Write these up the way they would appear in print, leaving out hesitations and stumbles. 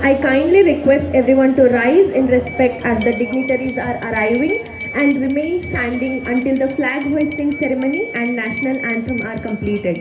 I kindly request everyone to rise in respect as the dignitaries are arriving and remain standing until the flag hoisting ceremony and national anthem are completed.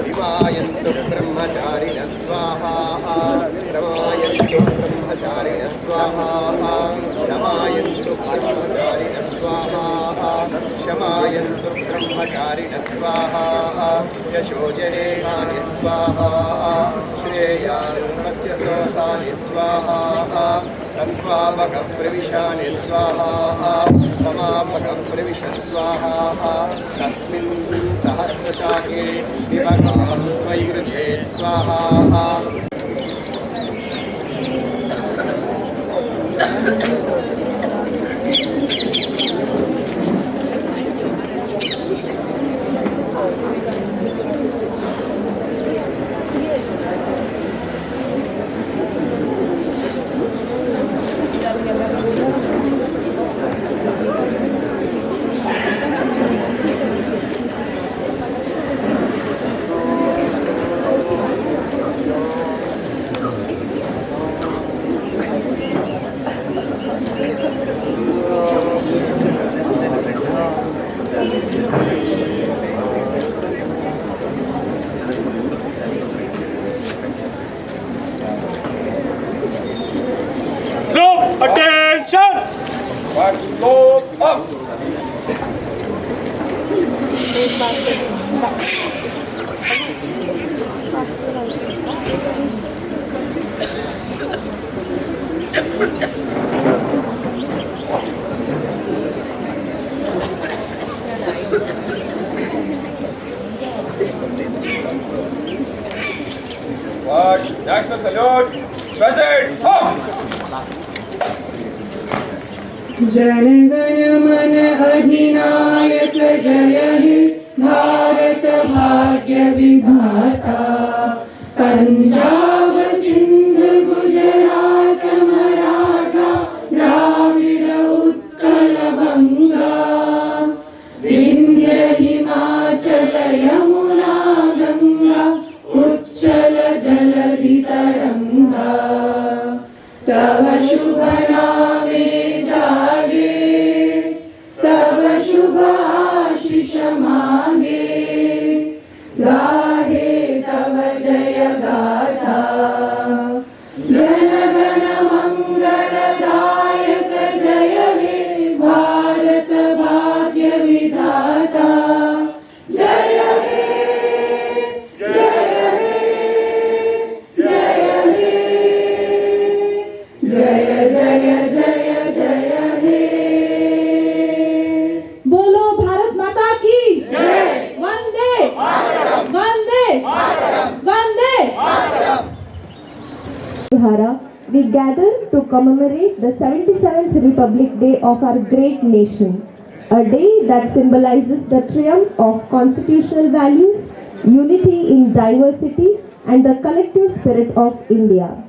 विवायन्तु ब्रह्मचारिणः स्वाहा रमायन्तु ब्रह्मचारिणः स्वाहा नमायन्तु ब्रह्मचारिणः स्वाहा शमायन्तु ब्रह्मचारिणः स्वाहा यशोजने सानि स्वाहा श्रेयान्मस्य सोसानि स्वाहा तत्त्वावकप्रविशानि स्वाहा समापकप्रविश स्वाहा तस्मिन् सहस्रशाखे विभगां वैरुध्ये स्वाहा Attention! Look up! National salute! Present! Up! जनगण मन अधिनायक जय हे भारत भाग्य विधाता पंजाब सिंध गुजरात मराठा द्राविड़ उत्कल बंगा विंध्य हिमाचल यमुना गंगा उच्चल जलधि तरंगा तव शुभ नामे शुभ आशीष मांगे गाहे तव जय गाथा जनगण मंगलदायक जय हे भारत भाग्य विधाता जय हे जय हे जय हे जय जय जय जय हे we gather to commemorate the 77th Republic Day of our great nation, a day that symbolizes the triumph of constitutional values, unity in diversity, and the collective spirit of India.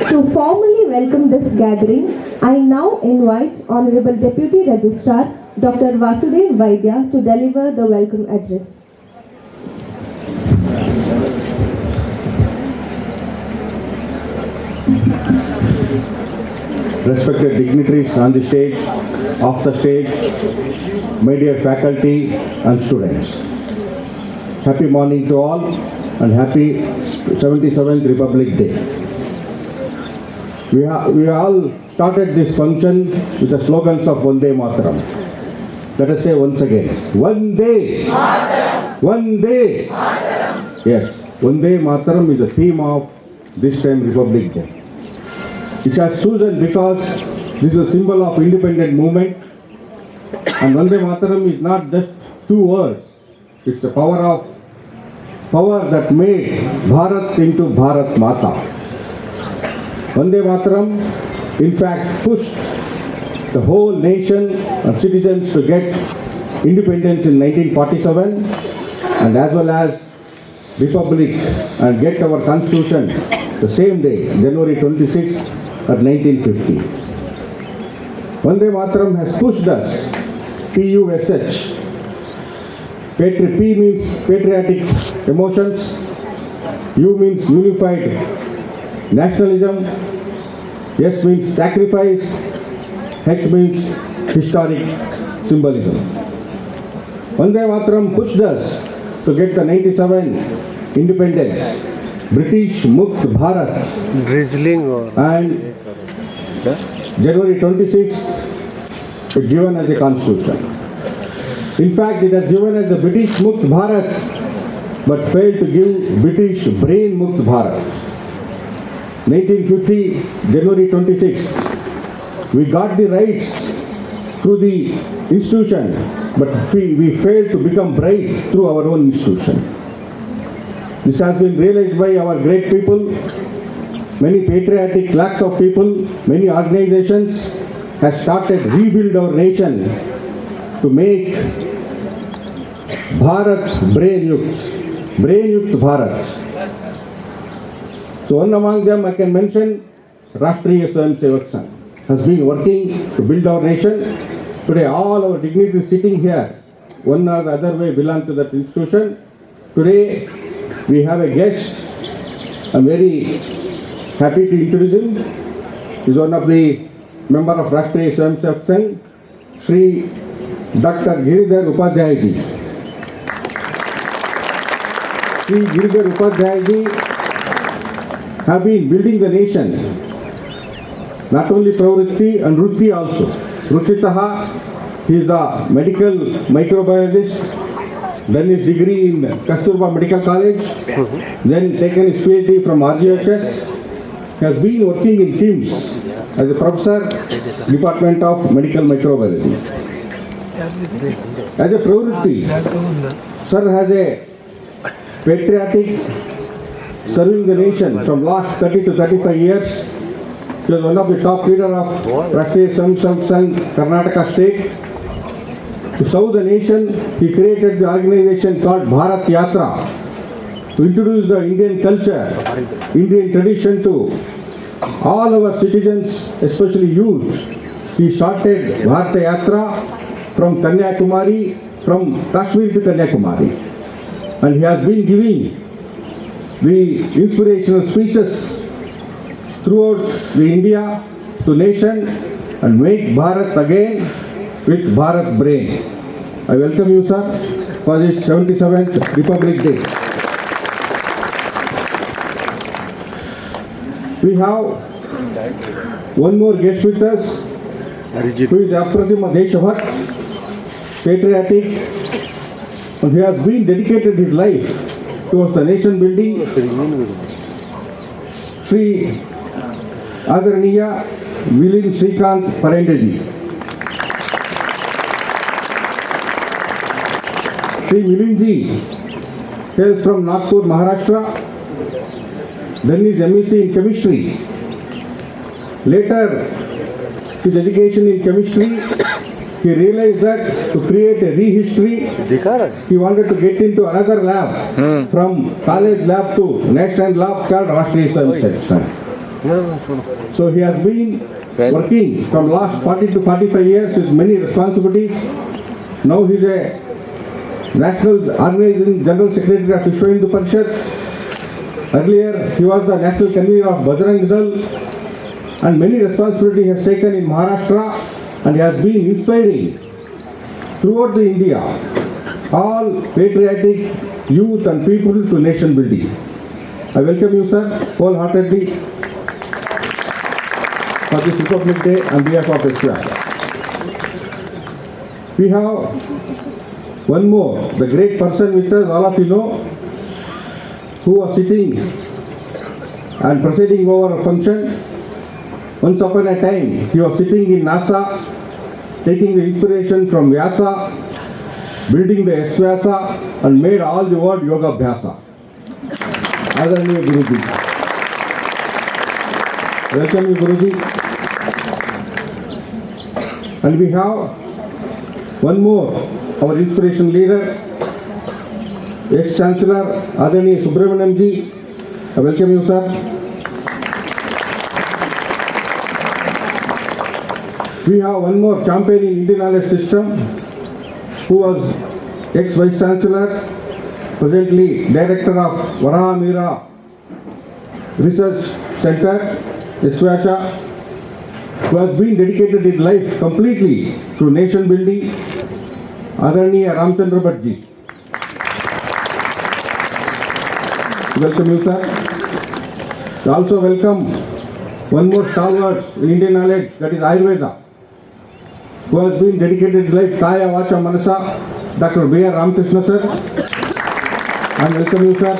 To formally welcome this gathering, I now invite Honorable Deputy Registrar Dr. S-VYASA to deliver the welcome address. respected dignitaries on the stage, off the stage, my dear faculty and students. Happy morning to all and happy 77th Republic Day. We all started this function with the slogans of Vande Mataram. Let us say once again, Vande Mataram. Vande Mataram. Yes, Vande Mataram is the theme of this time Republic Day. It has chosen because this is a symbol of independent movement, and Vande Mataram is not just two words. It's the power that made Bharat into Bharat Mata. Vande Mataram, in fact, pushed the whole nation and citizens to get independence in 1947, and as well as Republic and get our Constitution the same day, January 26th at 1950. Vande Mataram has pushed us, P-U-S-H. P means patriotic emotions, U means unified nationalism, S means sacrifice, H means historic symbolism. Vande Mataram pushed us to get the 97 independence, British Mukt Bharat, and January 26th it given as a constitution. In fact, it has given as the British Mukt Bharat, but failed to give British Brain Mukt Bharat. 1950, January 26th, we got the rights through the institution, but we failed to become bright through our own institution. This has been realized by our great people, many patriotic lakhs of people, many organizations have started rebuild our nation to make Bharat Brain Yukt Bharat. So one among them I can mention Rashtriya Swayamsevak Sangh has been working to build our nation. Today all our dignitaries sitting here, one or the other way belong to that institution. Today we have a guest. I'm very happy to introduce him. He is one of the member of Rashtriya Swayamsevak Sangh, Shri Dr. Giridhar Upadhyay ji. Shri Giridhar Upadhyay ji have been building the nation, not only Pravritti and Rutti also. Ruttitaha, he is a medical microbiologist, done his degree in Kasturba Medical College, then taken his PhD from RGHS, has been working in teams as a professor, Department of Medical Microbiology. As a Pravritti, sir has a patriotic serving the nation from last 30 to 35 years. He was one of the top leader of Rashtriya Swayamsevak Sangh, Karnataka state. To serve the nation, he created the organization called Bharat Yatra to introduce the Indian culture, Indian tradition to all our citizens, especially youth. He started Bharat Yatra from Kanyakumari, from Kashmir to Kanyakumari. And he has been giving the inspirational speeches throughout the India to nation and make Bharat again with Bharat Brain. I welcome you, sir, for this 77th Republic Day. We have one more guest with us, who is Apratima Deshabhakt, patriotic, and he has been dedicated his life towards the nation building. Sri Adaraniya Vilin Srikanth Parendeji. Sri Vilinji hails from Nagpur, Maharashtra. Then his MEC in chemistry. Later, his education in chemistry, he realized that to create a rehistory, he wanted to get into another lab, from college lab to national lab called Rashtriya Swayamsevak Sangh. So he has been working from last 40 to 45 years with many responsibilities. Now he is a National Organizing General Secretary of Vishwa Hindu Parishad. Earlier, he was the National Convener of Bajrang Dal. and many responsibility he has taken in Maharashtra, and he has been inspiring throughout the India all patriotic youth and people to nation building. I welcome you, sir, wholeheartedly for this Republic Day on behalf of S-VYASA. We have one more, the great person with us, all of you know, who was sitting and presiding over a function. Once upon a time, he was sitting in NASA, taking the inspiration from Vyasa, building the S-VYASA, and made all the word Yoga Abhyasa. Adharaniya Guruji. Welcome you, Guruji. And we have one more, our inspiration leader, ex-chancellor Adharaniya Subramaniam ji. I welcome you, sir. We have one more champion in Indian knowledge system, who was ex-vice chancellor, presently director of Varahamira Research Center, S-VYASA, who has been dedicated his life completely to nation building, Adharaniya Ramchandra Bhatt ji. Welcome you, sir. We also welcome one more stalwart in Indian knowledge, that is Ayurveda, who has been dedicated his life Kaya Vacha Manasa, Dr. B.R. Ramakrishna, sir. And welcome you, sir.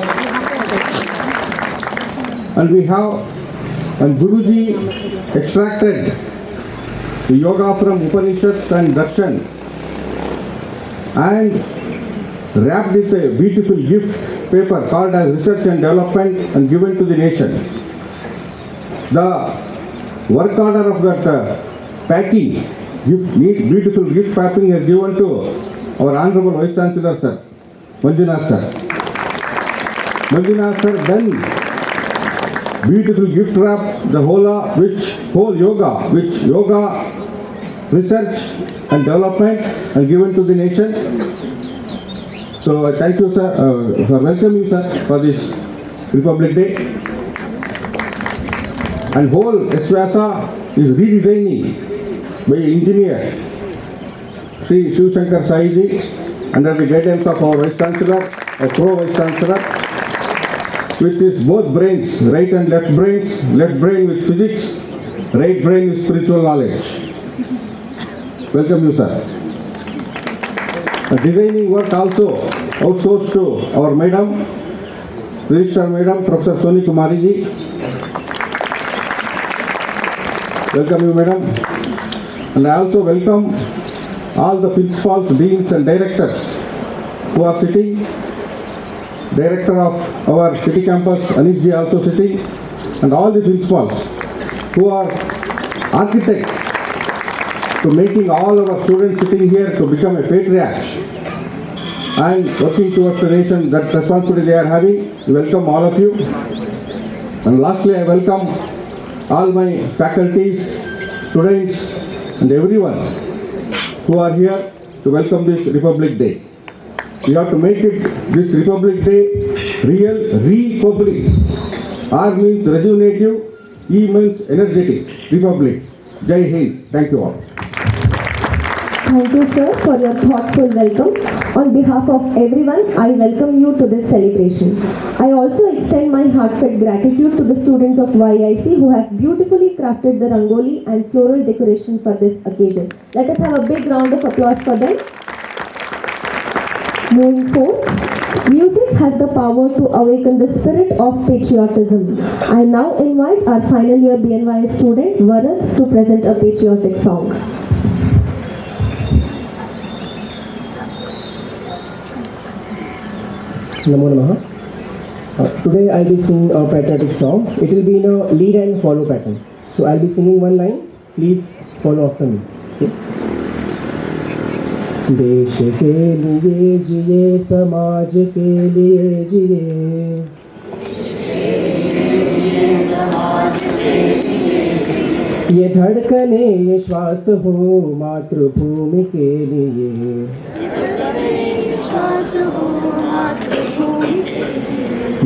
And we have, and Guruji extracted the yoga from Upanishads and Darshan and wrapped with a beautiful gift paper called as Research and Development and given to the nation. The work order of that packing, beautiful gift packing is given to our Honorable Vice Chancellor, sir, Manjunath sir. Manjunath sir then beautiful gift wrap the whole yoga research and development and given to the nation. So I thank you, sir, for welcome you, sir, for this Republic Day. And whole S-VYASA is redesigning by engineer Sri Shiv Shankar Sai ji under the guidance of our Vice Chancellor, our Pro-Vice Chancellor, with his both brains, right and left brains, left brain with physics, right brain with spiritual knowledge. Welcome you, sir. The designing work also outsourced to our madam, Registrar Madam, Professor Soni Kumari ji. Welcome you, madam. And I also welcome all the principals, deans and directors who are sitting. Director of our city campus, Anish ji, also sitting, and all the principals who are architects to making all our students sitting here to become a patriot and working towards the nation, that responsibility they are having. We welcome all of you. And lastly, I welcome all my faculties, students, and everyone who are here to welcome this Republic Day. We have to make it this Republic Day real republic. R means rejuvenative, E means energetic. Republic. Jai Hind. Thank you all. Thank you, sir, for your thoughtful welcome. On behalf of everyone, I welcome you to this celebration. I also extend my heartfelt gratitude to the students of YIC who have beautifully crafted the rangoli and floral decoration for this occasion. Let us have a big round of applause for them. Moving forward, music has the power to awaken the spirit of patriotism. I now invite our final year BNY student, Varad, to present a patriotic song. Namo Namaha. Today I'll be singing a patriotic song. It will be in a lead and follow pattern. So I'll be singing one line. Please follow after me. Okay? देश के लिए जिए, समाज के लिए जिए, ये धड़कने ये श्वास हो मातृभूमि के लिए।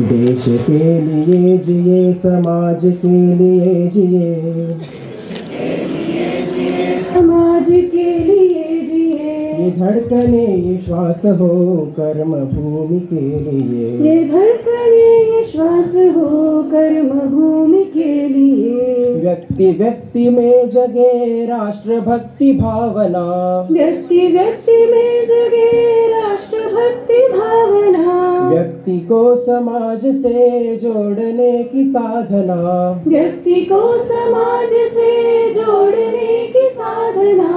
देश के लिए जिए, समाज के लिए जिए, समाज के लिए जिए। ये धड़कने ये श्वास हो कर्म भूमि के लिए, ये धड़कने ये श्वास हो कर्म भूमि के लिए। व्यक्ति व्यक्ति में जगे राष्ट्र भक्ति भावना, व्यक्ति व्यक्ति में जगे राष्ट्र भक्ति भावना। व्यक्ति को समाज से जोड़ने की साधना, व्यक्ति को समाज से जोड़ने की साधना।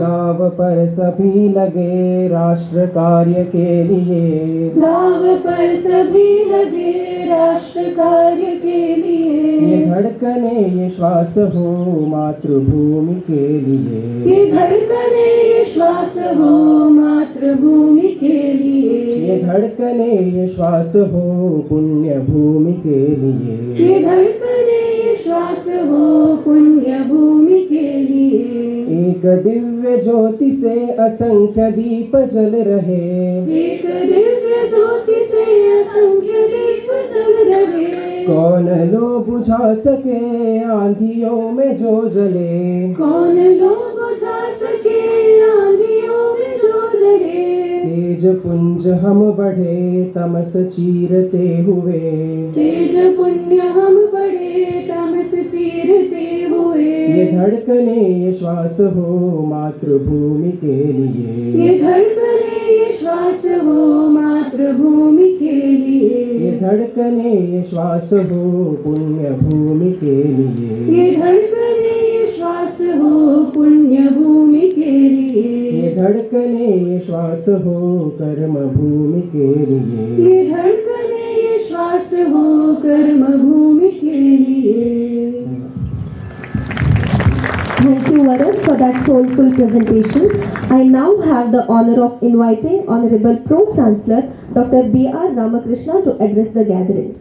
दाव पर सभी लगे राष्ट्र कार्य के लिए, दाव पर सभी लगे राष्ट्र कार्य के लिए। ये धड़कने ये श्वास हो मातृभूमि के लिए, ये धड़कने ये श्वास हो मातृभूमि के लिए। ये धड़कने ये श्वास हो पुण्य भूमि के लिए, ये धड़कने ये श्वास हो पुण्य भूमि के लिए। एक दिव्य ज्योति से असंख्य दीप जल रहे, एक दिव्य ज्योति से असंख्य दीप जल रहे। कौन लो बुझा सके आंधियों में जो जले, कौन लोग बुझा सके आंधियों में जो जले। तेज पुंज हम बढ़े तमस चीरते हुए, तेज पुण्य हम बढ़े तमस चीरते हुए। ये धड़कने ये श्वास हो मातृभूमि के लिए, ये धड़कने ये श्वास हो मातृभूमि के लिए। ये धड़कने ये श्वास हो पुण्य भूमि के लिए, ये धड़कने ये श्वास हो पुण्य भूमि के लिए। ये धड़कने ये श्वास हो कर्म भूमि के लिए, ये धड़कने ये श्वास हो कर्म भूमि के लिए। Thank you, Varun, for that soulful presentation. I now have the honor of inviting Honorable Pro Chancellor Dr. B.R. Ramakrishna to address the gathering.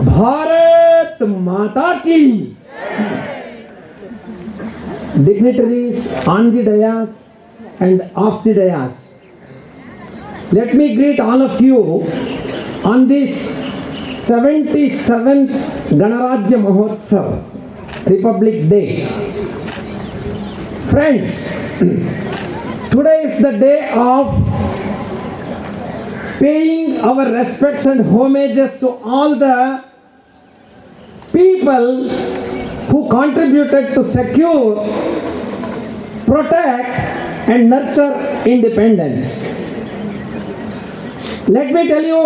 Bharat माता की dignitaries on the dais and off the dais. Let me greet all of you on this 77th Ganarajya Mahotsav, Republic Day. Friends, today is the day of paying our respects and homages to all the people who contributed to secure, protect and nurture independence. Let me tell you,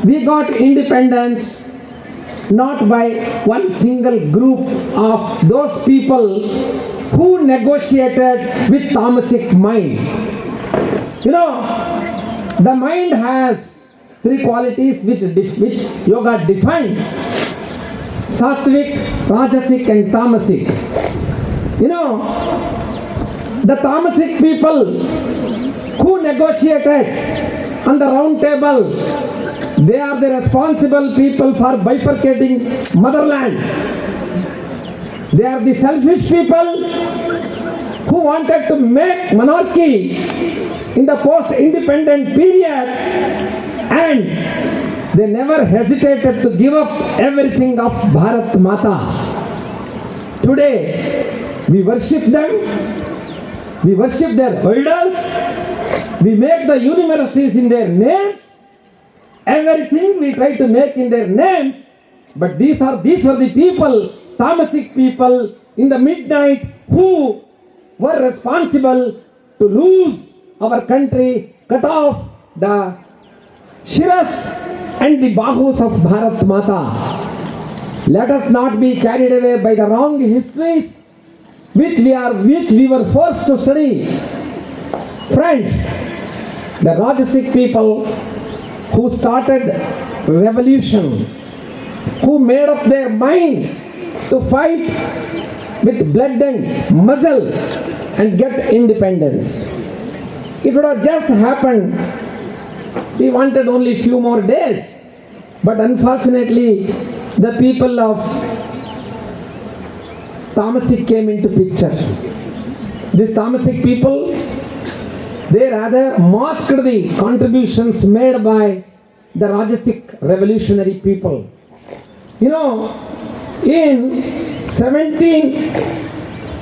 we got independence not by one single group of those people who negotiated with Tamasic mind. You know, the mind has three qualities which yoga defines: Sattvic, Rajasic and Tamasic. You know, the Tamasic people who negotiated on the round table, they are the responsible people for bifurcating motherland. They are the selfish people who wanted to make monarchy in the post-independent period, and they never hesitated to give up everything of Bharat Mata. Today, we worship them, we worship their idols, we make the universities in their names, everything we try to make in their names, but these are the people, Tamasic people in the midnight who were responsible to lose our country, cut off the Shiras and the Bahus of Bharat Mata. Let us not be carried away by the wrong histories which we were forced to study. Friends, the Rajasic people who started revolution, who made up their mind to fight with blood and muscle and get independence. It would have just happened. We wanted only few more days, but unfortunately the people of Tamasic came into picture. These Tamasic people, they rather masked the contributions made by the Rajasic revolutionary people. You know,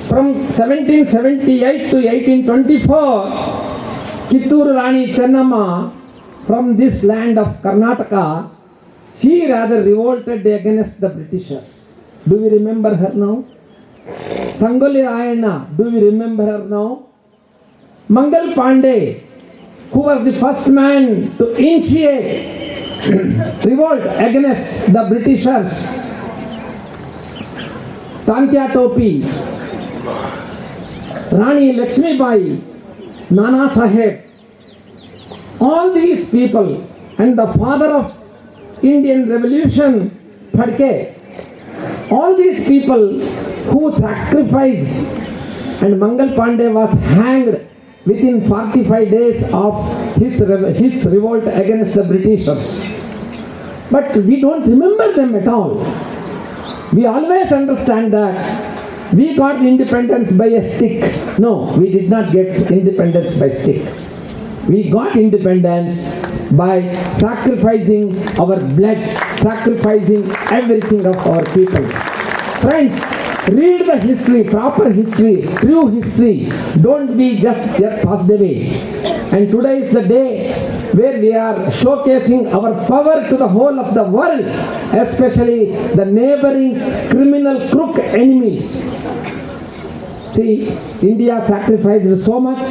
from 1778 to 1824, Kitturu Rani Chennamma from this land of Karnataka, she rather revolted against the Britishers. Do we remember her now? Sangoli Rayana, do we remember her now? Mangal Pandey, who was the first man to initiate revolt against the Britishers. Tankya Topi, Rani Lakshmi Bai, Nana Saheb, all these people, and the father of Indian Revolution, Phadke, all these people who sacrificed, and Mangal Pandey was hanged within 45 days of his revolt against the Britishers. But we don't remember them at all. We always understand that we got independence by a stick. No, we did not get independence by stick. We got independence by sacrificing our blood, sacrificing everything of our people. Friends, read the history, proper history, true history. Don't be just passed away. And today is the day where we are showcasing our power to the whole of the world, especially the neighboring criminal crook enemies. See, India sacrificed so much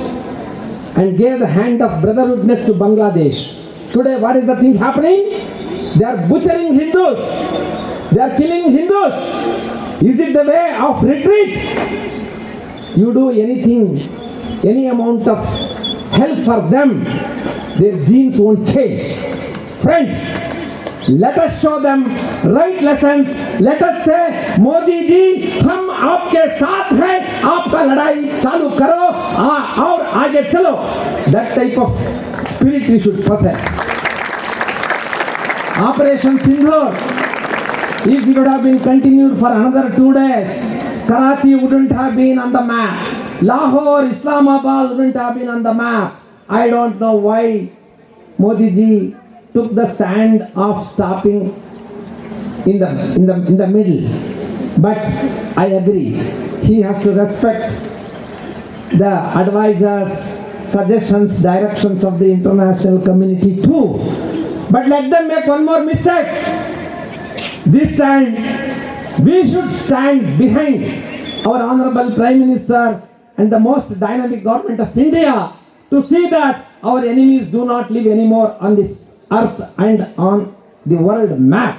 and gave the hand of brotherhoodness to Bangladesh. Today, what is the thing happening? They are butchering Hindus. They are killing Hindus. Is it the way of retreat? You do anything, any amount of help for them, their genes won't change. Friends, let us show them right lessons. Let us say, Modi ji, हम आपके साथ हैं, आपका लड़ाई चालू करो और आगे चलो. That type of spirit we should possess. Operation Sindoor, if it would have been continued for another 2 days, Karachi wouldn't have been on the map. Lahore, Islamabad wouldn't have been on the map. I don't know why Modi ji took the stand of stopping in the middle. But I agree, he has to respect the advisors, suggestions, directions of the international community too. But let them make one more mistake. This time, we should stand behind our Honorable Prime Minister and the most dynamic government of India to see that our enemies do not live anymore on this earth and on the world map.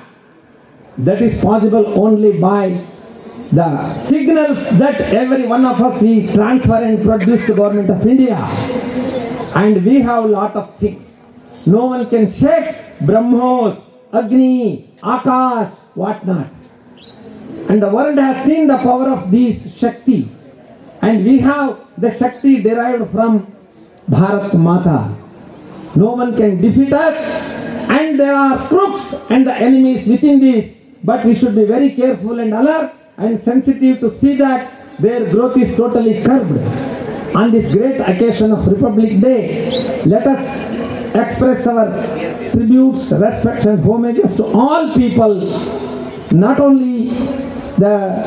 That is possible only by the signals that every one of us is transfer and produce to government of India. And we have a lot of things. No one can shake Brahmos, Agni, Akash, whatnot. And the world has seen the power of these Shakti. And we have the Shakti derived from Bharat Mata. No one can defeat us. And there are crooks and the enemies within this. But we should be very careful and alert and sensitive to see that their growth is totally curbed. On this great occasion of Republic Day, let us express our tributes, respects and homages to all people, not only the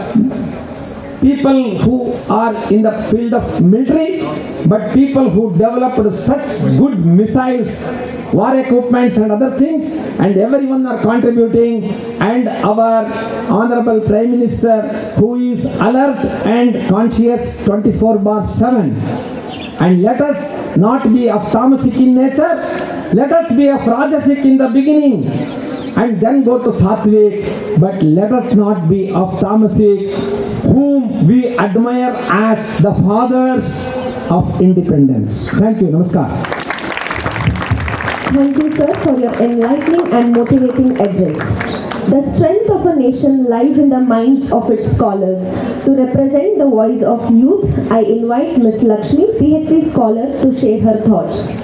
people who are in the field of military, but people who developed such good missiles, war equipments and other things, and everyone are contributing, and our Honorable Prime Minister who is alert and conscious 24/7. And let us not be of tamasic in nature, let us be of rajasic in the beginning and then go to sattvic, but let us not be of tamasic, whom we admire as the fathers of independence. Thank you. Namaskar. Thank you, sir, for your enlightening and motivating address. The strength of a nation lies in the minds of its scholars. To represent the voice of youth, I invite Ms. Lakshmi, PhD scholar, to share her thoughts.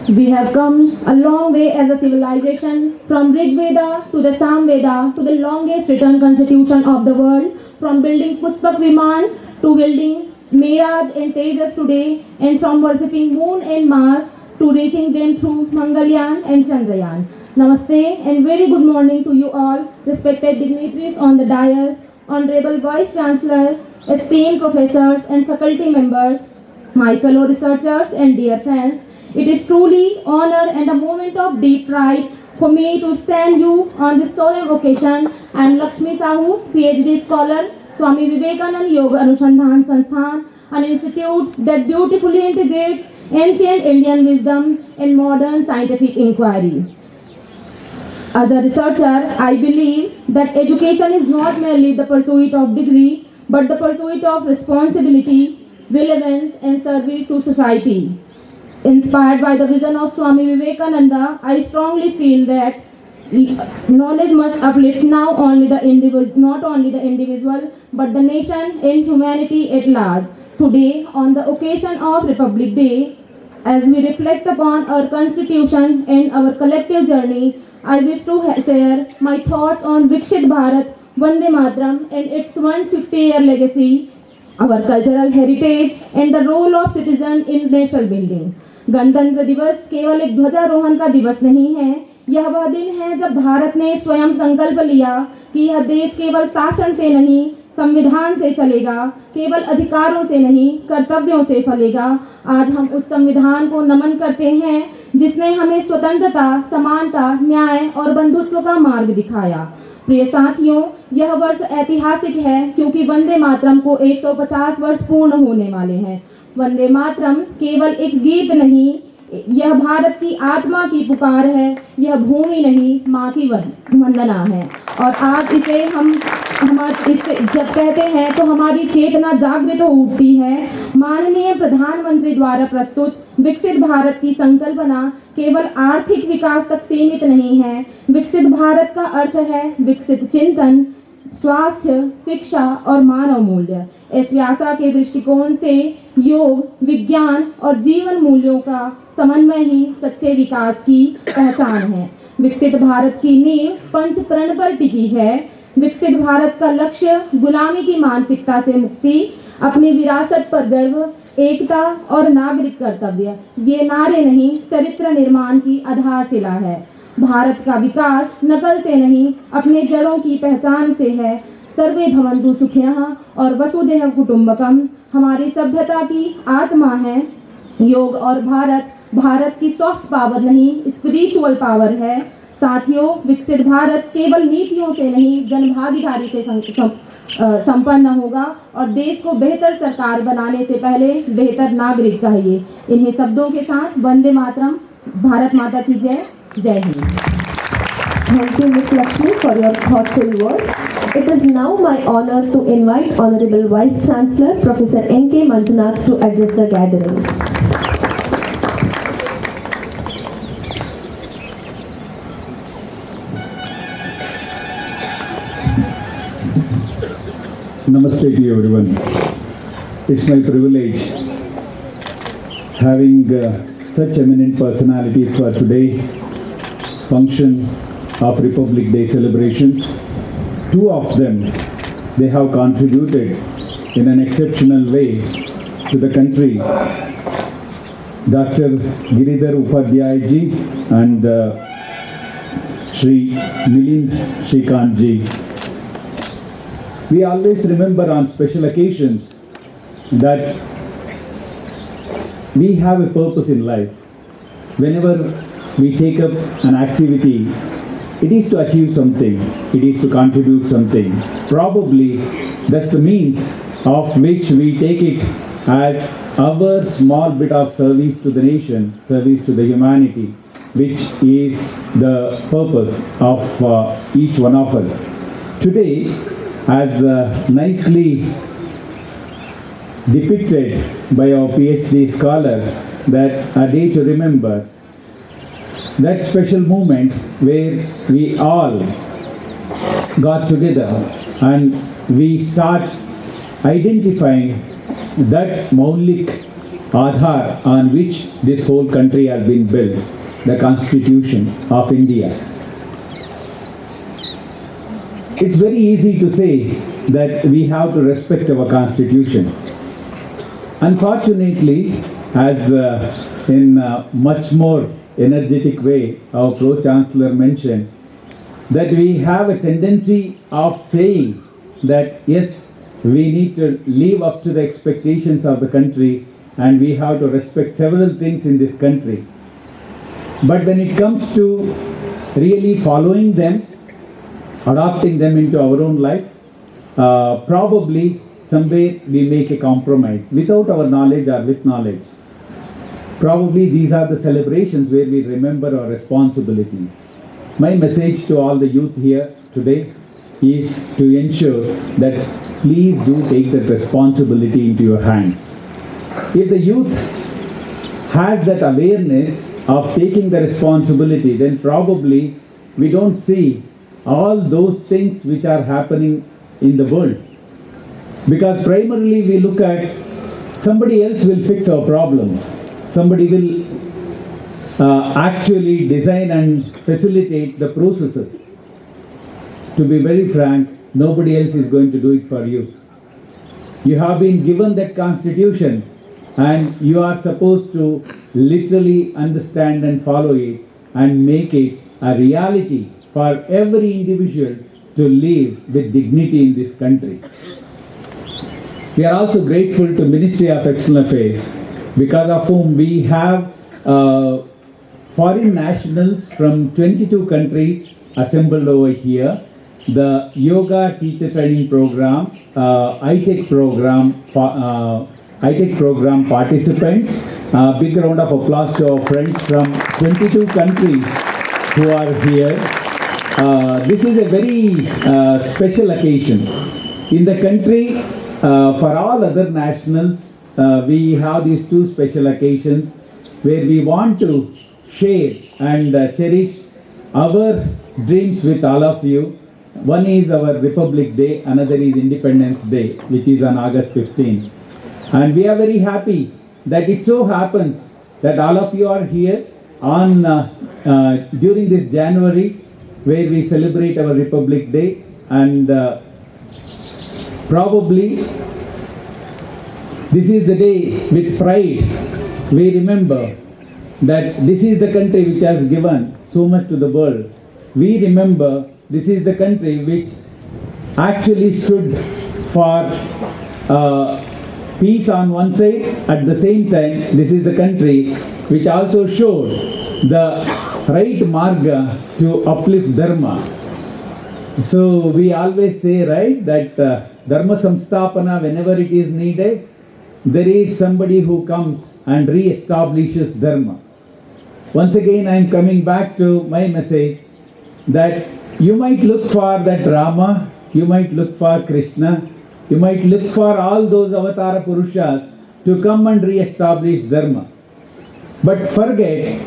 We have come a long way as a civilization, from Rig Veda to the Sam Veda to the longest written constitution of the world, from building Pushpak Viman to building Miraj and Tejas today, and from worshipping moon and Mars to reaching them through Mangalyaan and Chandrayaan. Namaste and very good morning to you all, respected dignitaries on the dais, Honorable Vice Chancellor, esteemed professors and faculty members, my fellow researchers and dear friends. It is truly honor and a moment of deep pride for me to stand you on this solemn occasion. I am Lakshmi Sahu, PhD scholar, Swami Vivekananda Yoga Anushandhan Sansthan, an institute that beautifully integrates ancient Indian wisdom and modern scientific inquiry. As a researcher, I believe that education is not merely the pursuit of degree, but the pursuit of responsibility, relevance, and service to society. Inspired by the vision of Swami Vivekananda, I strongly feel that knowledge must uplift not only the individual, but the nation and humanity at large. Today, on the occasion of Republic Day, as we reflect upon our Constitution and our collective journey, I wish to share my thoughts on Viksit Bharat, Vande Mataram and its 150-year legacy, our cultural heritage and the role of citizen in nation building. गणतंत्र दिवस केवल एक ध्वजारोहण का दिवस नहीं है, यह वह दिन है जब भारत ने स्वयं संकल्प लिया कि यह देश केवल शासन से नहीं, संविधान से चलेगा, केवल अधिकारों से नहीं, कर्तव्यों से फलेगा। आज हम उस संविधान को नमन करते हैं जिसने हमें स्वतंत्रता, समानता, न्याय और बंधुत्व का मार्ग दिखाया। प्रिय साथियों, यह वर्ष ऐतिहासिक है क्योंकि वंदे मातरम को 150 वर्ष पूर्ण होने वाले हैं। वंदे मातरम केवल एक गीत नहीं, यह भारत की आत्मा की पुकार है, यह भूमि नहीं, माँ की वंदना है। और आज इसे इसे जब कहते हैं तो हमारी चेतना जागृत हो उठती है। माननीय प्रधानमंत्री द्वारा प्रस्तुत विकसित भारत की संकल्पना केवल आर्थिक विकास तक सीमित नहीं है। विकसित भारत का अर्थ है विकसित चिंतन, स्वास्थ्य, शिक्षा और मानव मूल्य। S-VYASA के दृष्टिकोण से योग, विज्ञान और जीवन मूल्यों का समन्वय ही सच्चे विकास की पहचान है। विकसित भारत की नींव पंच प्रण पर टिकी है। विकसित भारत का लक्ष्य गुलामी की मानसिकता से मुक्ति, अपनी विरासत पर गर्व, एकता और नागरिक कर्तव्य, ये नारे नहीं, चरित्र निर्माण की आधारशिला है। भारत का विकास नकल से नहीं, अपने जड़ों की पहचान से है। सर्वे भवन्तु सुखिनः और वसुधैव कुटुम्बकम हमारी सभ्यता की आत्मा है। योग और भारत की सॉफ्ट पावर नहीं, स्पिरिचुअल पावर है। साथियों, विकसित भारत केवल नीतियों से नहीं, जनभागीदारी से संपन्न होगा और देश को बेहतर सरकार बनाने से पहले बेहतर नागरिक चाहिए। इन्हीं शब्दों के साथ वंदे मातरम, भारत माता की जय, जय Hind. Thank you, Ms. Lakshmi, for your thoughtful words. It is now my honor to invite Honorable Vice Chancellor, Professor N.K. Manjunath, to address the gathering. Namaste to everyone. It's my privilege having such eminent personalities for today's function of Republic Day celebrations. Two of them, they have contributed in an exceptional way to the country. Dr. Giridhar Upadhyay ji and Shri Milind Shrikant ji. We always remember on special occasions that we have a purpose in life. Whenever we take up an activity, it is to achieve something, it is to contribute something. Probably that's the means of which we take it as our small bit of service to the nation, service to the humanity, which is the purpose of each one of us. Today, as nicely depicted by our PhD scholar, that a day to remember, that special moment where we all got together and we start identifying that Maulik Aadhaar on which this whole country has been built, the Constitution of India. It's very easy to say that we have to respect our Constitution. Unfortunately, as in a much more energetic way, our Pro-Chancellor mentioned, that we have a tendency of saying that yes, we need to live up to the expectations of the country and we have to respect several things in this country. But when it comes to really following them, adopting them into our own life, probably somewhere we make a compromise without our knowledge or with knowledge. Probably these are the celebrations where we remember our responsibilities. My message to all the youth here today is to ensure that please do take that responsibility into your hands. If the youth has that awareness of taking the responsibility, then probably we don't see all those things which are happening in the world. Because primarily we look at somebody else will fix our problems. Somebody will actually design and facilitate the processes. To be very frank, nobody else is going to do it for you. You have been given that constitution and you are supposed to literally understand and follow it and make it a reality for every individual to live with dignity in this country. We are also grateful to Ministry of External Affairs, because of whom we have foreign nationals from 22 countries assembled over here. The yoga teacher training program, ITech program participants. Big round of applause to our friends from 22 countries who are here. This is a very special occasion. In the country, for all other nationals, we have these two special occasions where we want to share and cherish our dreams with all of you. One is our Republic Day, another is Independence Day, which is on August 15. And we are very happy that it so happens that all of you are here on during this January, where we celebrate our Republic Day, and probably this is the day with pride we remember that this is the country which has given so much to the world. We remember this is the country which actually stood for peace on one side. At the same time, this is the country which also showed the right marga to uplift dharma. So we always say, right, that dharma samstapana, whenever it is needed, there is somebody who comes and re-establishes dharma. Once again, I am coming back to my message that you might look for that Rama, you might look for Krishna, you might look for all those avatara purushas to come and re-establish dharma. But forget,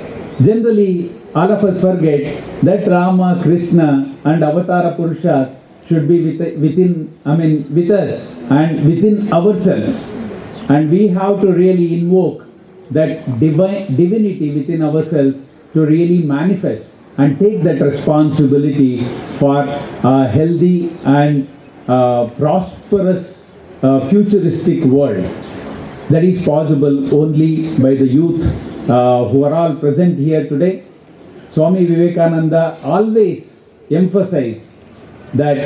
generally all of us forget that Rama, Krishna and avatara purushas should be with us and within ourselves. And we have to really invoke that divinity within ourselves to really manifest and take that responsibility for a healthy and prosperous futuristic world. That is possible only by the youth who are all present here today. Swami Vivekananda always emphasized that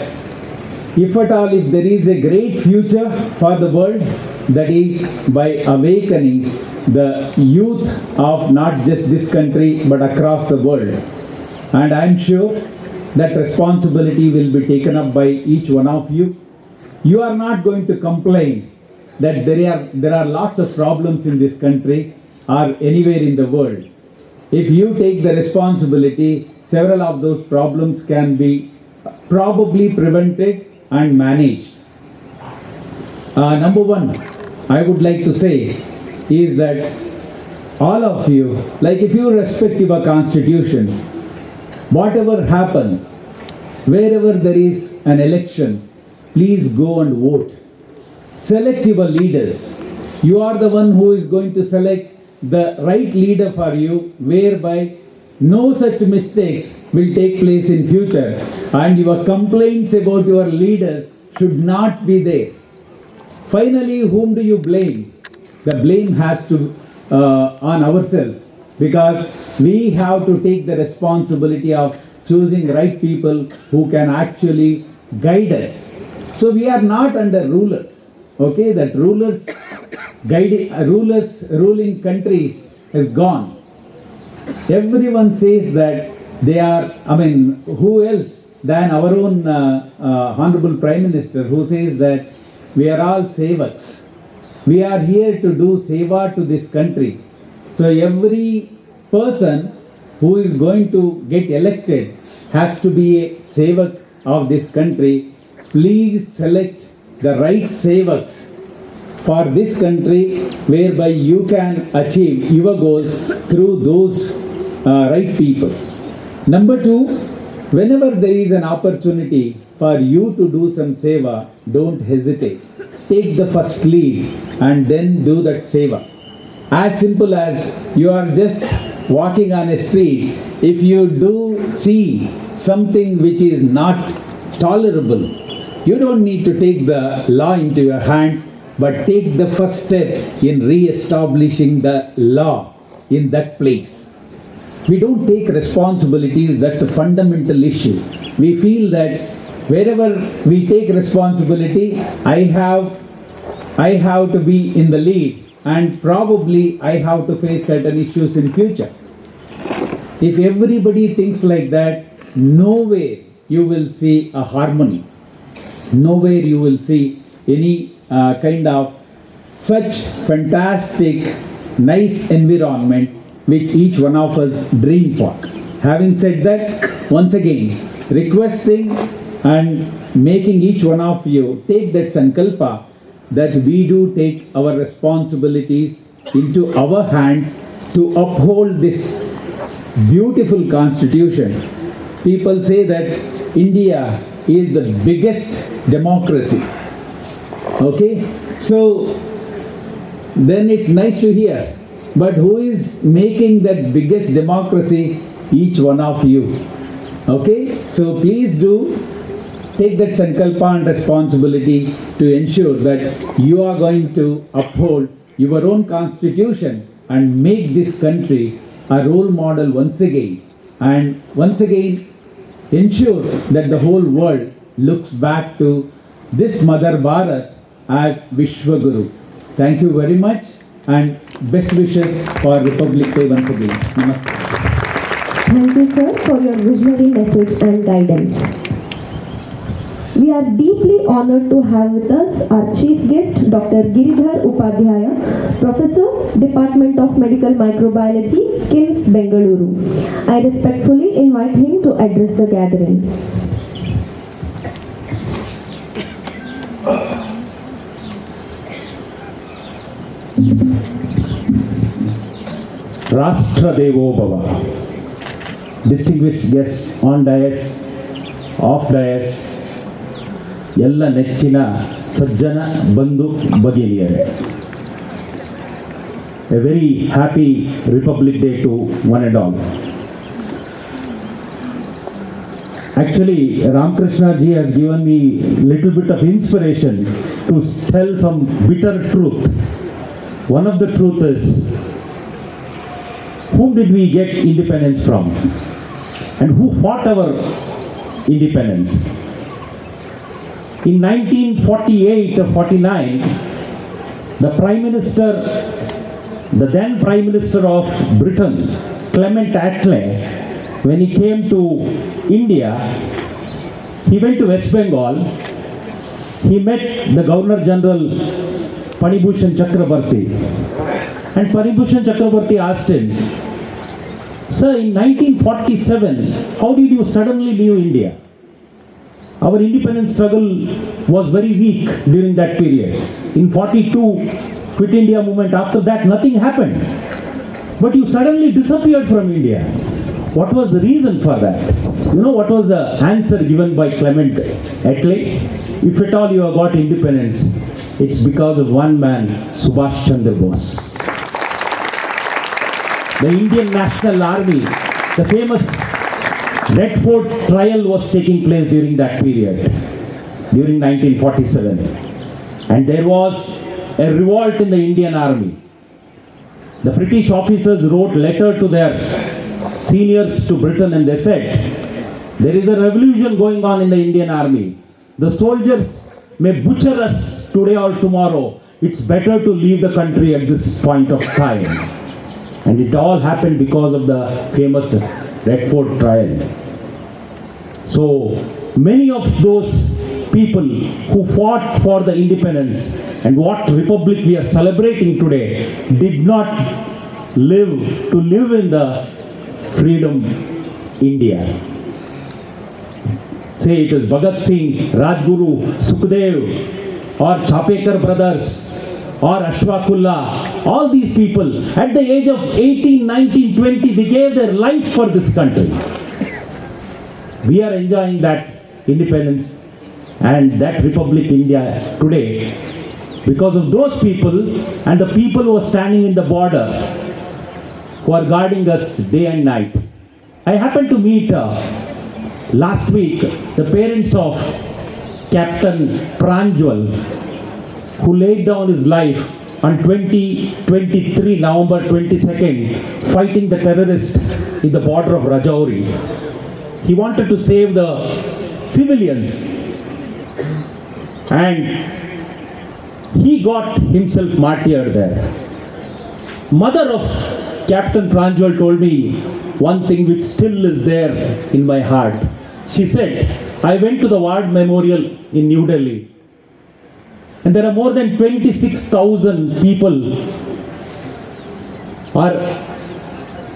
if at all, if there is a great future for the world, that is by awakening the youth of not just this country but across the world. And I am sure that responsibility will be taken up by each one of you. You are not going to complain that there are lots of problems in this country or anywhere in the world. If you take the responsibility, several of those problems can be probably prevented and managed. Number one, I would like to say is that all of you, like if you respect your constitution, whatever happens, wherever there is an election, please go and vote. Select your leaders. Select your leaders who will bring the country to the right path. And I am sure that You are the one who is going to select the right leader for you, whereby no such mistakes will take place in future, and your complaints about your leaders should not be there. Finally, whom do you blame? The blame has to on ourselves, because we have to take the responsibility of choosing right people who can actually guide us. So we are not under rulers. Okay, that rulers ruling countries is gone. Everyone says that they are, who else than our own Honorable Prime Minister, who says that we are all sevaks. We are here to do seva to this country. So every person who is going to get elected has to be a sevak of this country. Please select the right sevaks for this country, whereby you can achieve your goals through those right people. Number two, whenever there is an opportunity for you to do some seva, don't hesitate. Take the first lead and then do that seva. As simple as you are just walking on a street, if you do see something which is not tolerable, you don't need to take the law into your hands, but take the first step in re-establishing the law in that place. We don't take responsibilities, that's a fundamental issue. We feel that wherever we take responsibility, I have to be in the lead, and probably I have to face certain issues in future. If everybody thinks like that, nowhere you will see a harmony. Nowhere you will see any kind of such fantastic, nice environment which each one of us dream for. Having said that, once again, requesting and making each one of you take that sankalpa that we do take our responsibilities into our hands to uphold this beautiful constitution. People say that India is the biggest democracy. Okay, so then it's nice to hear. But who is making that biggest democracy? Each one of you. Okay, so please do take that sankalpa and responsibility to ensure that you are going to uphold your own constitution and make this country a role model once again. And once again, ensure that the whole world looks back to this Mother Bharat as Vishwaguru. Thank you very much, and best wishes for Republic Day once again. Namaste. Thank you, sir, for your visionary message and guidance. We are deeply honored to have with us our chief guest, Dr. Giridhar Upadhyaya, Professor, Department of Medical Microbiology, KIMS, Bengaluru. I respectfully invite him to address the gathering. Rashtra Devo Bhava. Distinguished guests on dais, off dais, ಎಲ್ಲ ನೆಚ್ಚಿನ ಸಜ್ಜನ ಬಂಧು ಭಗಿನಿಯರೇ. A very happy Republic Day to one and all. Actually, Ramakrishna ji has given me little bit of inspiration to tell some bitter truth. One of the truth is, whom did we get independence from? And who fought our independence? In 1948 or 49, the Prime Minister, the then Prime Minister of Britain, Clement Attlee, when he came to India, he went to West Bengal. He met the Governor General Panibhushan Chakrabarti. And Panibhushan Chakrabarti asked him, "Sir, in 1947, how did you suddenly leave India? Our independence struggle was very weak during that period. In 42, Quit India movement, after that nothing happened. But you suddenly disappeared from India. What was the reason for that?" You know what was the answer given by Clement Attlee? If at all you have got independence, It's because of one man, Subhash Chandra Bose. The Indian National Army, the famous Red Fort trial was taking place during that period, during 1947. And there was a revolt in the Indian Army. The British officers wrote letter to their seniors to Britain and they said, there is a revolution going on in the Indian Army. The soldiers may butcher us today or tomorrow. It's better to leave the country at this point of time. And it all happened because of the famous Red Fort trial. So many of those people who fought for the independence and what republic we are celebrating today did not live in the freedom India. Say it is Bhagat Singh, Rajguru, Sukhdev, or Chapekar brothers, or Ashfaqullah, all these people at the age of 18, 19, 20, they gave their life for this country. We are enjoying that independence and that Republic India today because of those people and the people who are standing in the border who are guarding us day and night. I happened to meet last week the parents of Captain Pranjwal, who laid down his life on 2023, November 22nd, fighting the terrorists in the border of Rajouri. He wanted to save the civilians and he got himself martyred there. Mother of Captain Pranjwal told me one thing which still is there in my heart. She said, I went to the War Memorial in New Delhi and there are more than 26,000 people or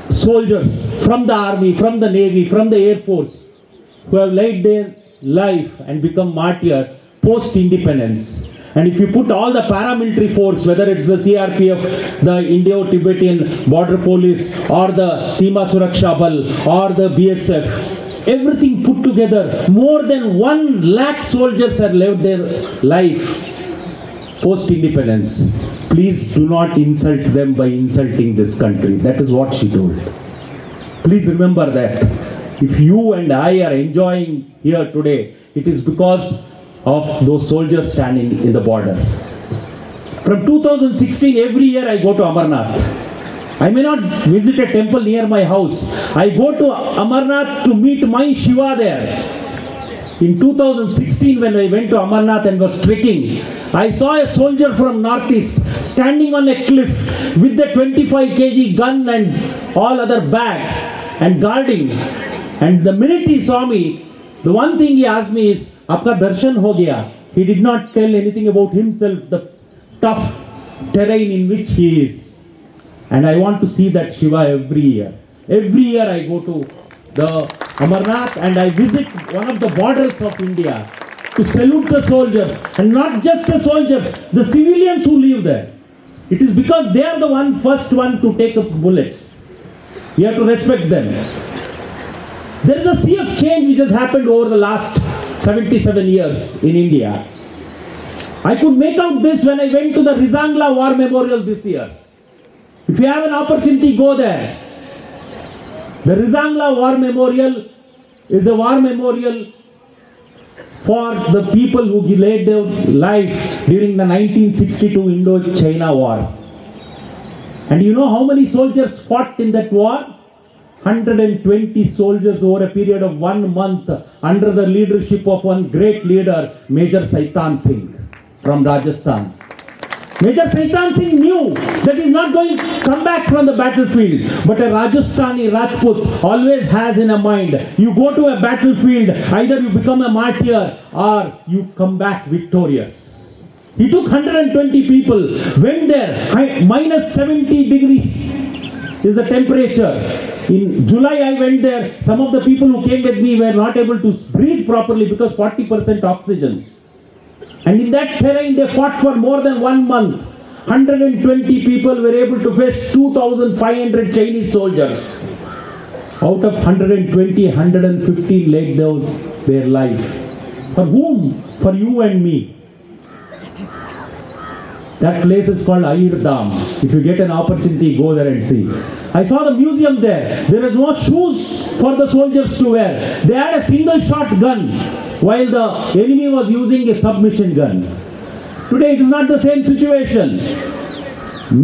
soldiers from the army, from the navy, from the air force who have laid their life and become martyr post-independence. And if you put all the paramilitary force, whether it's the CRPF, the Indo-Tibetan Border Police, or the Seema Suraksha Bal, or the BSF, everything put together, more than 1 lakh soldiers have lived their life post-independence. Please do not insult them by insulting this country. That is what she told. Please remember that. If you and I are enjoying here today, it is because of those soldiers standing in the border. From 2016, every year I go to Amarnath. I may not visit a temple near my house. I go to Amarnath to meet my Shiva there. In 2016, when I went to Amarnath and was trekking, I saw a soldier from Northeast standing on a cliff with the 25 kg gun and all other bag and guarding. And the minute he saw me, the one thing he asked me is, Aapka darshan ho gaya. He did not tell anything about himself, the tough terrain in which he is. And I want to see that Shiva every year. Every year I go to the Amarnath and I visit one of the borders of India to salute the soldiers. And not just the soldiers, the civilians who live there. It is because they are the first one to take up bullets. We have to respect them. There is a sea of change which has happened over the last 77 years in India. I could make out this when I went to the Rizangla War Memorial this year. If you have an opportunity, go there. The Rizangla War Memorial is a war memorial for the people who laid their life during the 1962 Indo-China War. And you know how many soldiers fought in that war? 120 soldiers over a period of 1 month under the leadership of one great leader, Major Saitan Singh from Rajasthan. Major Saitan Singh knew that he is not going to come back from the battlefield, but a Rajasthani Rajput always has in a mind, you go to a battlefield, either you become a martyr or you come back victorious. He took 120 people, went there, minus 70 degrees is the temperature. In July I went there, some of the people who came with me were not able to breathe properly because 40% oxygen. And in that terrain they fought for more than 1 month. 120 people were able to face 2,500 Chinese soldiers. Out of 120, 150 laid down their life. For whom? For you and me. That place is called Ayir Dham. If you get an opportunity, go there and see. I saw the museum there. There is no shoes for the soldiers to wear. They had a single shot gun while the enemy was using a submachine gun. Today it is not the same situation.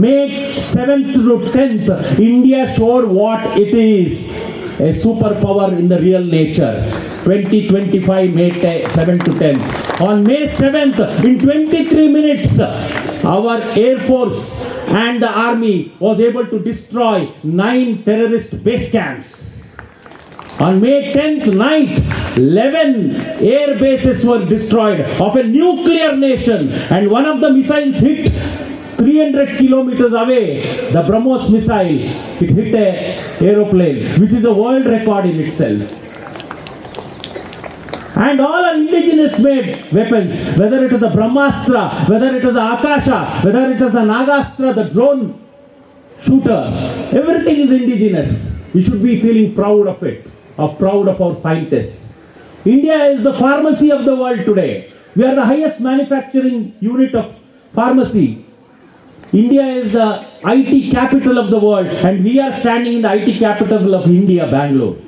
May 7th to 10th, India showed what it is. A superpower in the real nature. 2025 May 7 to 10. On May 7th, in 23 minutes, our Air Force and the Army was able to destroy 9 terrorist base camps. On May 10th night, 11 air bases were destroyed of a nuclear nation, and one of the missiles hit 300 kilometers away, the BrahMos missile, it hit an aeroplane, which is a world record in itself. And all are indigenous made weapons, whether it is a Brahmastra, whether it is a Akasha, whether it is a Nagastra, the drone shooter, everything is indigenous. We should be feeling proud of it, or proud of our scientists. India is the pharmacy of the world today. We are the highest manufacturing unit of pharmacy. India is the IT capital of the world, and we are standing in the IT capital of India, Bangalore.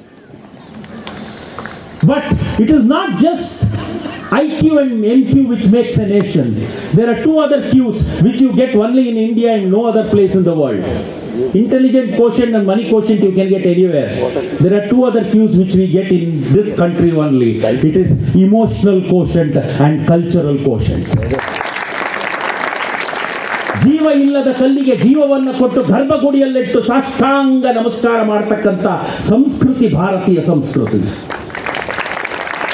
But it is not just IQ and NQ which makes a nation. There are 2 other Qs which you get only in India and no other place in the world. Intelligent quotient and money quotient you can get anywhere. There are 2 other Qs which we get in this country only. It is emotional quotient and cultural quotient. ಜೀವ ಇಲ್ಲದ ಕಲ್ಲಿಗೆ ಜೀವವನ್ನು ಕೊಟ್ಟು ಗರ್ಭಗುಡಿಯಲ್ಲಿಟ್ಟು ಸಾಷ್ಟಾಂಗ ನಮಸ್ಕಾರ ಮಾಡತಕ್ಕಂಥ ಸಂಸ್ಕೃತಿ ಭಾರತೀಯ ಸಂಸ್ಕೃತಿ.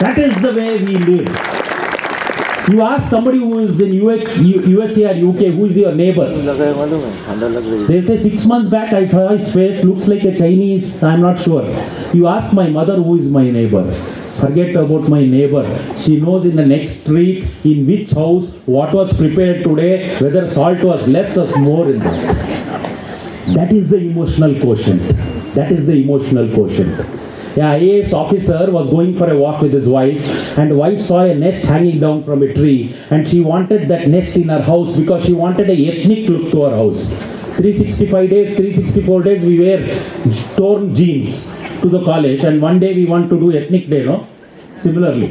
That is the way we live. You ask somebody who is in USA or UK, who is your neighbor? They say 6 months back I saw his face, looks like a Chinese, I'm not sure. You ask my mother who is my neighbor. Forget about my neighbor. She knows in the next street, in which house, what was prepared today, whether salt was less or more in that. That is the emotional quotient. That is the emotional quotient. Yeah, IAS officer was going for a walk with his wife, and the wife saw a nest hanging down from a tree, and she wanted that nest in her house because she wanted a ethnic look to her house. 365 days, 364 days we wear torn jeans to the college, and one day we want to do ethnic day, no? Similarly.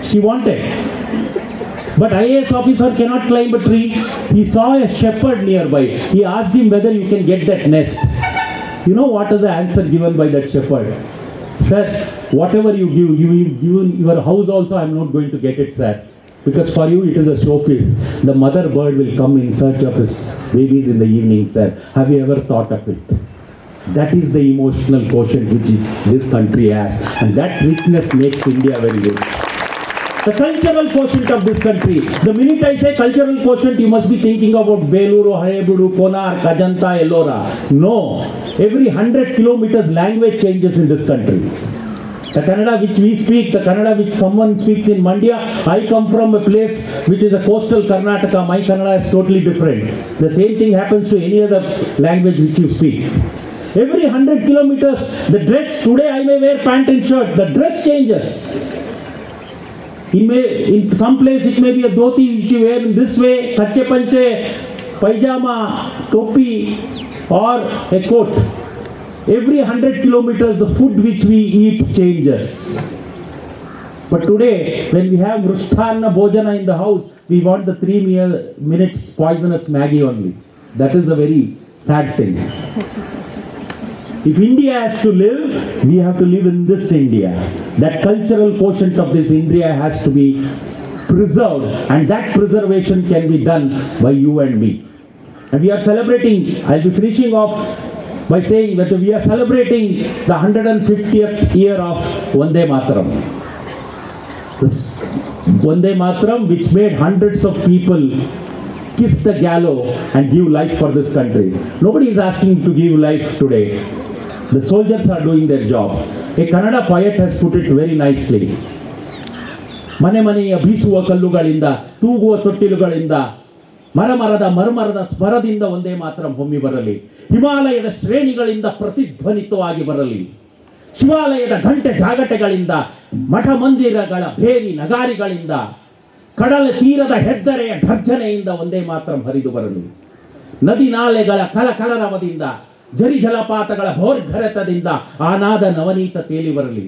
She wanted. But IAS officer cannot climb a tree. He saw a shepherd nearby. He asked him whether you can get that nest. You know what is the answer given by that shepherd? Sir, whatever you give your house also, I am not going to get it, sir. Because for you it is a showpiece. The mother bird will come in search of his babies in the evening, sir. Have you ever thought of it? That is the emotional quotient which this country has. And that richness makes India very good. The cultural quotient of this country. The minute I say cultural quotient, you must be thinking about Beluru, Harebudu, Konark, Ajanta, Ellora. No. Every 100 kilometers language changes in this country. The Kannada which we speak, the Kannada which someone speaks in Mandya, I come from a place which is a coastal Karnataka, my Kannada is totally different. The same thing happens to any other language which you speak. Every 100 kilometers, the dress, today I may wear pant and shirt, the dress changes. In some place it may be a dhoti which you wear in this way, kache panche, pajama, topi or a coat. Every 100 kilometers the food which we eat changes. But today when we have Rusthana Bhojana in the house, we want the 3 minutes poisonous Maggie only. That is a very sad thing. If India has to live, we have to live in this India. That cultural quotient of this India has to be preserved, and that preservation can be done by you and me. And we are celebrating, I'll be finishing off by saying that we are celebrating the 150th year of Vande Mataram. This Vande Mataram which made hundreds of people kiss the gallows and give life for this country. Nobody is asking to give life today. The soldiers are doing their job. A Kannada poet has put it very nicely. ಮನೆ ಮನೆಯ ಬೀಸುವ ಕಲ್ಲುಗಳಿಂದ ತೂಗುವ ತೊಟ್ಟಿಲುಗಳಿಂದ ಮರಮರದ ಮರುಮರದ ಸ್ವರದಿಂದ ಒಂದೇ ಮಾತ್ರ ಹೊಮ್ಮಿ ಬರಲಿ. ಹಿಮಾಲಯದ ಶ್ರೇಣಿಗಳಿಂದ ಪ್ರತಿಧ್ವನಿತವಾಗಿ ಬರಲಿ. ಶಿವಾಲಯದ ಘಂಟೆ ಜಾಗಟೆಗಳಿಂದ ಮಠ ಮಂದಿರಗಳ ಭೇರಿ ನಗಾರಿಗಳಿಂದ ಕಡಲ ತೀರದ ಹೆದ್ದರೆಯ ಘರ್ಜನೆಯಿಂದ ಒಂದೇ ಮಾತ್ರ ಹರಿದು ಬರಲಿ. ನದಿ ನಾಲೆಗಳ ಕಲಕಲರವದಿಂದ, ಝರಿ ಜಲಪಾತಗಳ ಭೋರ್ಘರತದಿಂದ ಆನಾದ ನವನೀತ ತೇಲಿ ಬರಲಿ.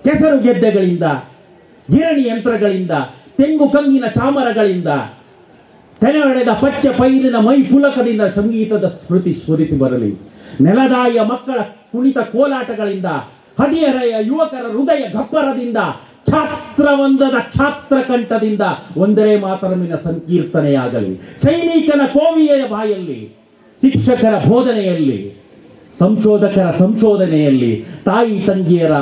ಕೆಸರು ಗೆದ್ದೆಗಳಿಂದ, ಗಿರಣಿ ಯಂತ್ರಗಳಿಂದ, ತೆಂಗು ಕಂಗಿನ ಚಾಮರಗಳಿಂದ, ತೆನೆ ಹೊಡೆದ ಪಚ್ಚ ಪೈರಿನ ಮೈ ಪುಲಕದಿಂದ ಸಂಗೀತದ ಸ್ಮೃತಿ ಸ್ಫುರಿಸಿ ಬರಲಿ. ನೆಲದಾಯಿಯ ಮಕ್ಕಳ ಕುಣಿತ ಕೋಲಾಟಗಳಿಂದ, ಹದಿಹರೆಯ ಯುವಕರ ಹೃದಯ ಗಬ್ಬರದಿಂದ, ಛಾತ್ರವಂದದ ಛಾತ್ರ ಕಂಠದಿಂದ ಒಂದರೇ ಮಾತರಮಿನ ಸಂಕೀರ್ತನೆಯಾಗಲಿ. ಸೈನಿಕನ ಕೋವಿಯ ಬಾಯಲ್ಲಿ, ಶಿಕ್ಷಕರ ಬೋಧನೆಯಲ್ಲಿ, ಸಂಶೋಧಕರ ಸಂಶೋಧನೆಯಲ್ಲಿ, ತಾಯಿ ತಂಗಿಯರ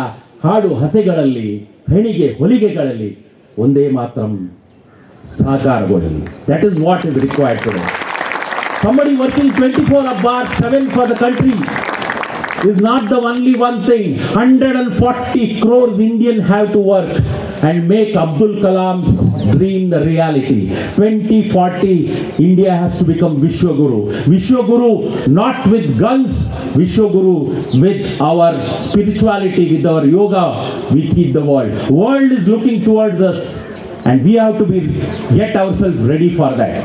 ಹಾಡು ಹಸೆಗಳಲ್ಲಿ, ಹೆಣಿಗೆ ಹೊಲಿಗೆಗಳಲ್ಲಿ ಒಂದೇ ಮಾತ್ರ ಸಾಕಾರಗೊಳ್ಳಲಿ. That is what is required today. Somebody working 24/7 for the country is not the only one thing. 140 crores Indians have to work and make Abdul Kalam's dream the reality. 2040 India has to become Vishwaguru. Vishwaguru not with guns, Vishwaguru with our spirituality, with our yoga, we keep the world. World is looking towards us and we have to get ourselves ready for that.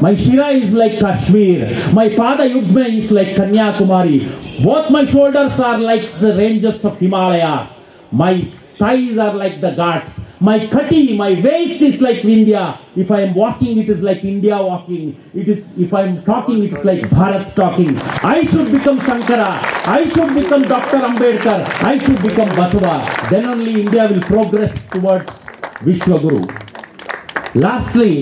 My Shira is like Kashmir. My Pada Yugme is like Kanyakumari. Both my shoulders are like the ranges of Himalayas. My thighs are like the Ghats. My kati, my waist is like India. If I am walking, it is like India walking. If I am talking, it is like Bharat talking. I should become Shankara. I should become Dr. Ambedkar. I should become Basava. Then only India will progress towards Vishwaguru. Lastly,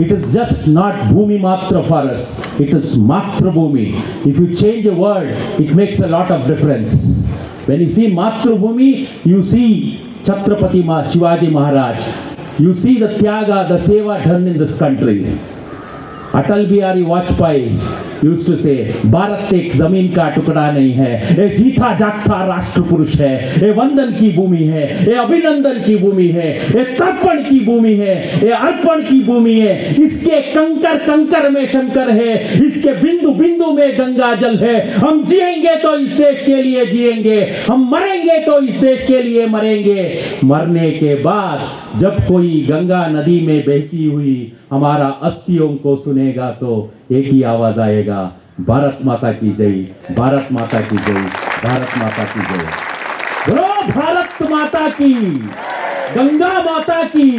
it is just not Bhumi Matra for us. It is Matra Bhumi. If you change a word, it makes a lot of difference. When you see Matra Bhumi, you see Chhatrapati Shivaji Maharaj. You see the Tyaga, the Seva done in this country. Atal Bihari Vajpayee used to say, Bharat एक जमीन का टुकड़ा नहीं है, ये जीता जागता राष्ट्र पुरुष है, ये वंदन की भूमि है, ये अभिनंदन की भूमि है, ये तर्पण की भूमि है, ये अर्पण की भूमि है. इसके कंकर कंकर में शंकर है, इसके बिंदु बिंदु में गंगा जल है. हम जिएंगे तो इस देश के लिए जिएंगे, हम मरेंगे तो इस देश के लिए मरेंगे. मरने के बाद जब कोई गंगा नदी में बहती हुई हमारा अस्थियों को सुनेगा तो एक ही आवाज आएगा, भारत माता की जय, भारत माता की जय, भारत माता की जय. बोलो भारत माता की, गंगा माता की,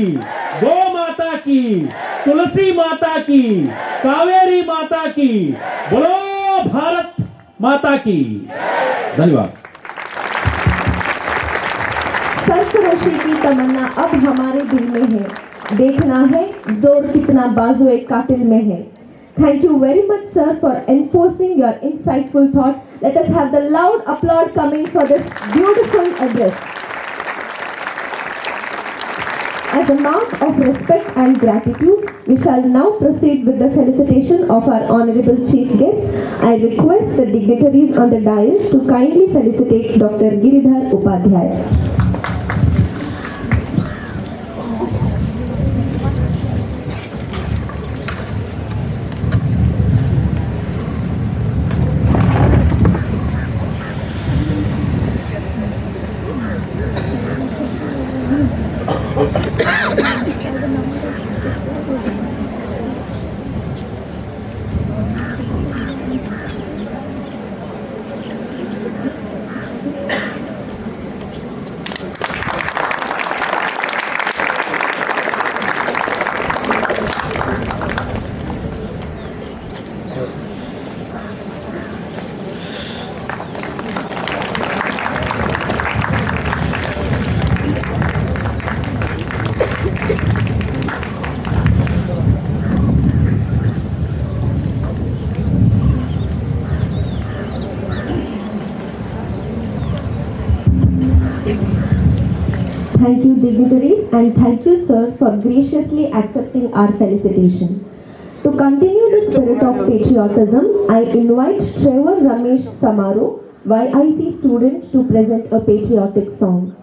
गो माता की, तुलसी माता की, कावेरी माता की. बोलो भारत माता की. धन्यवाद. सरफरोशी की तमन्ना अब हमारे दिल में है, देखना है जोर कितना बाजुए कातिल में है. Thank you very much, sir, for enforcing your insightful thoughts. Let us have the loud applause coming for this beautiful address. As a mark of respect and gratitude, we shall now proceed with the felicitation of our honorable chief guest. I request the dignitaries on the dais to kindly felicitate Dr. Giridhar Upadhyay. Thank you, dignitaries, and thank you, sir, for graciously accepting our felicitation. To continue the spirit of patriotism, I invite Trevor Ramesh Samaro, YIC student, to present a patriotic song.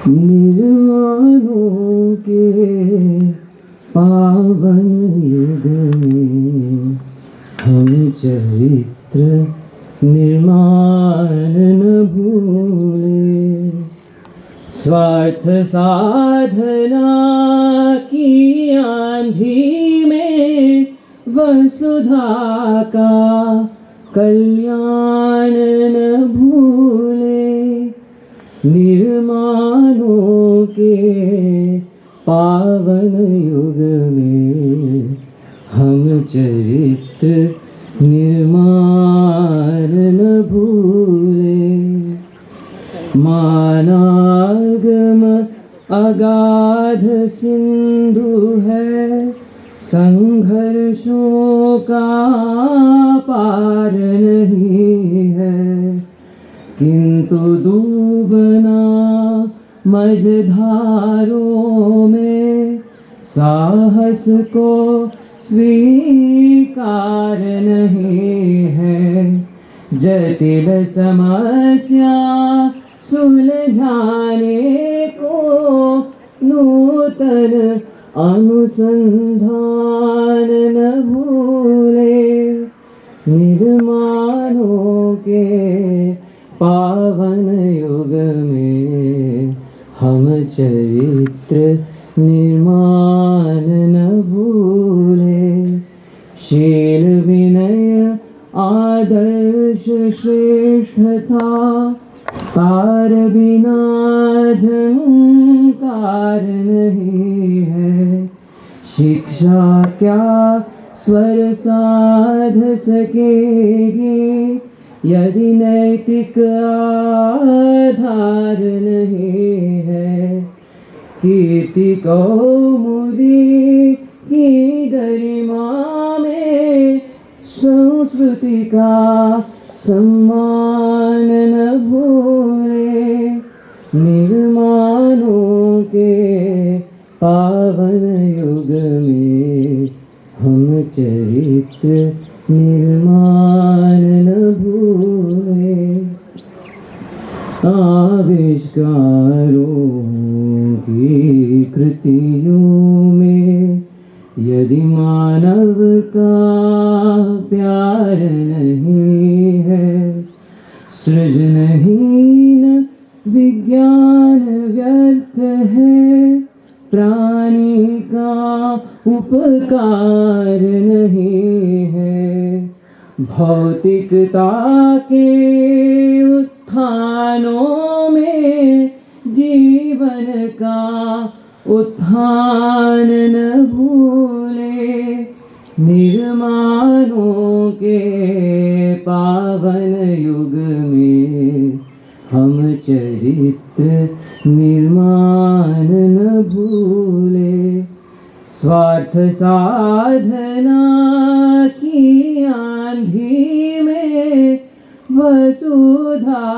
निर्वाण निर्माणों के पावन युग में हम चरित्र निर्माण न भूले। स्वार्थ साधना की आंधी में वसुधा का कल्याण न भूले। निर्माणों के पावन युग में हम चरित्र निर्माण न भूले। मानागम अगाध सिंधु है, संघर्षों का पार नहीं है, किंतु डूबना मझधारों में साहस को स्वीकार नहीं है। जटिल समस्या सुलझाने को नूतन अनुसंधान न भूले। निर्माणों के पावन युग में हम चरित्र निर्माण न भूले। शील विनय आदर्श श्रेष्ठता, तार बिना झंकार नहीं है। शिक्षा क्या स्वर साध सकेगी यदि नैतिक आधार नहीं है। कीर्ति कौमुदी की गरिमा में संस्कृति का सम्मान न भूले। निर्माणों के पावन युग में हम चरित्र निर्माण न भूले। आविष्कारों की कृतियों में यदि मानव का प्यार नहीं है, सृजनहीन विज्ञान व्यर्थ है। प्राणी का उपकार नहीं है। भौतिकता के उत्थानों में जीवन का उत्थान न भूले। निर्माणों के पावन युग में हम चरित्र निर्माण न भूले। स्वार्थ साधना की आंधी में वसुधा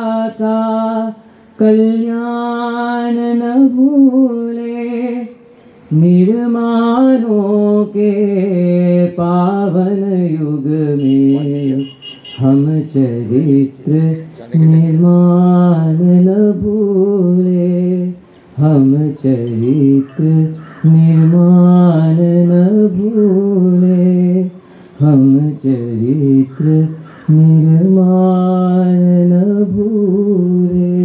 का कल्याण न भूले। निर्माणों के पावन युग में हम चरित्र निर्माण न भूले। हम चरित्र निर्माण न भूले। हम चरित्र निर्माण न भूले।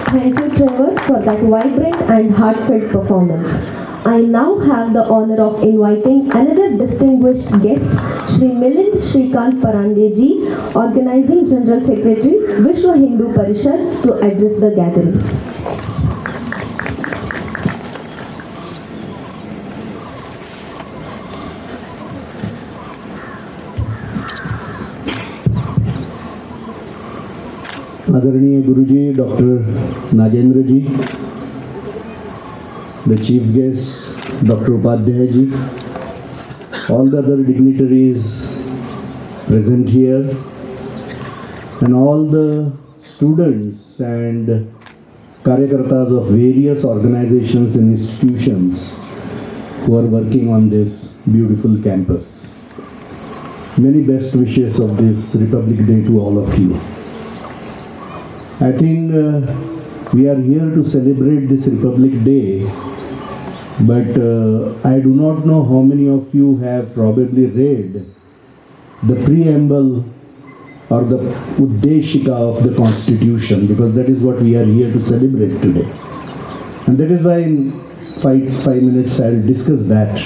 Thank you, Trevor, for that vibrant and heartfelt performance. I now have the honor of inviting another distinguished guest, Shri Milind Shrikant Parandeji, Organizing General Secretary, Vishwa Hindu Parishad, to address the gathering. आदरणीय Guruji doctor Nagendra ji, the chief guest Dr. Upadhyay ji, all the other dignitaries present here, and all the students and karyakartas of various organizations and institutions who are working on this beautiful campus. Many best wishes of this Republic Day to all of you. I think we are here to celebrate this Republic Day, but I do not know how many of you have probably read the preamble or the Uddeshika of the Constitution, because that is what we are here to celebrate today. And that is why in five minutes I will discuss that.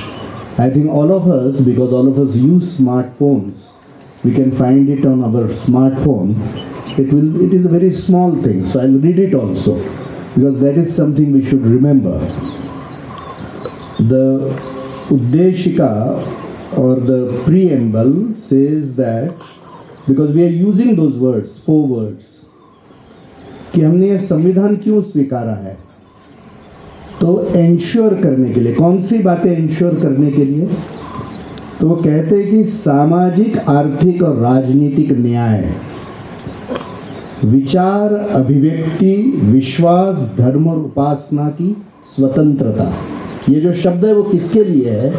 I think all of us, because all of us use smartphones, we can find it on our smartphone. It is a very small thing, so I will read it also, because that is something we should remember. The Uddeshika or the preamble says that, because we are using those words, 4 words, कि हमने ये संविधान क्यों स्वीकारा है, तो ensure करने के लिए. कौन सी बातें इंश्योर करने के लिए? तो वो कहते हैं कि सामाजिक, आर्थिक और राजनीतिक न्याय, विचार, अभिव्यक्ति, विश्वास, धर्म और उपासना की स्वतंत्रता. ये जो शब्द है वो किसके लिए है,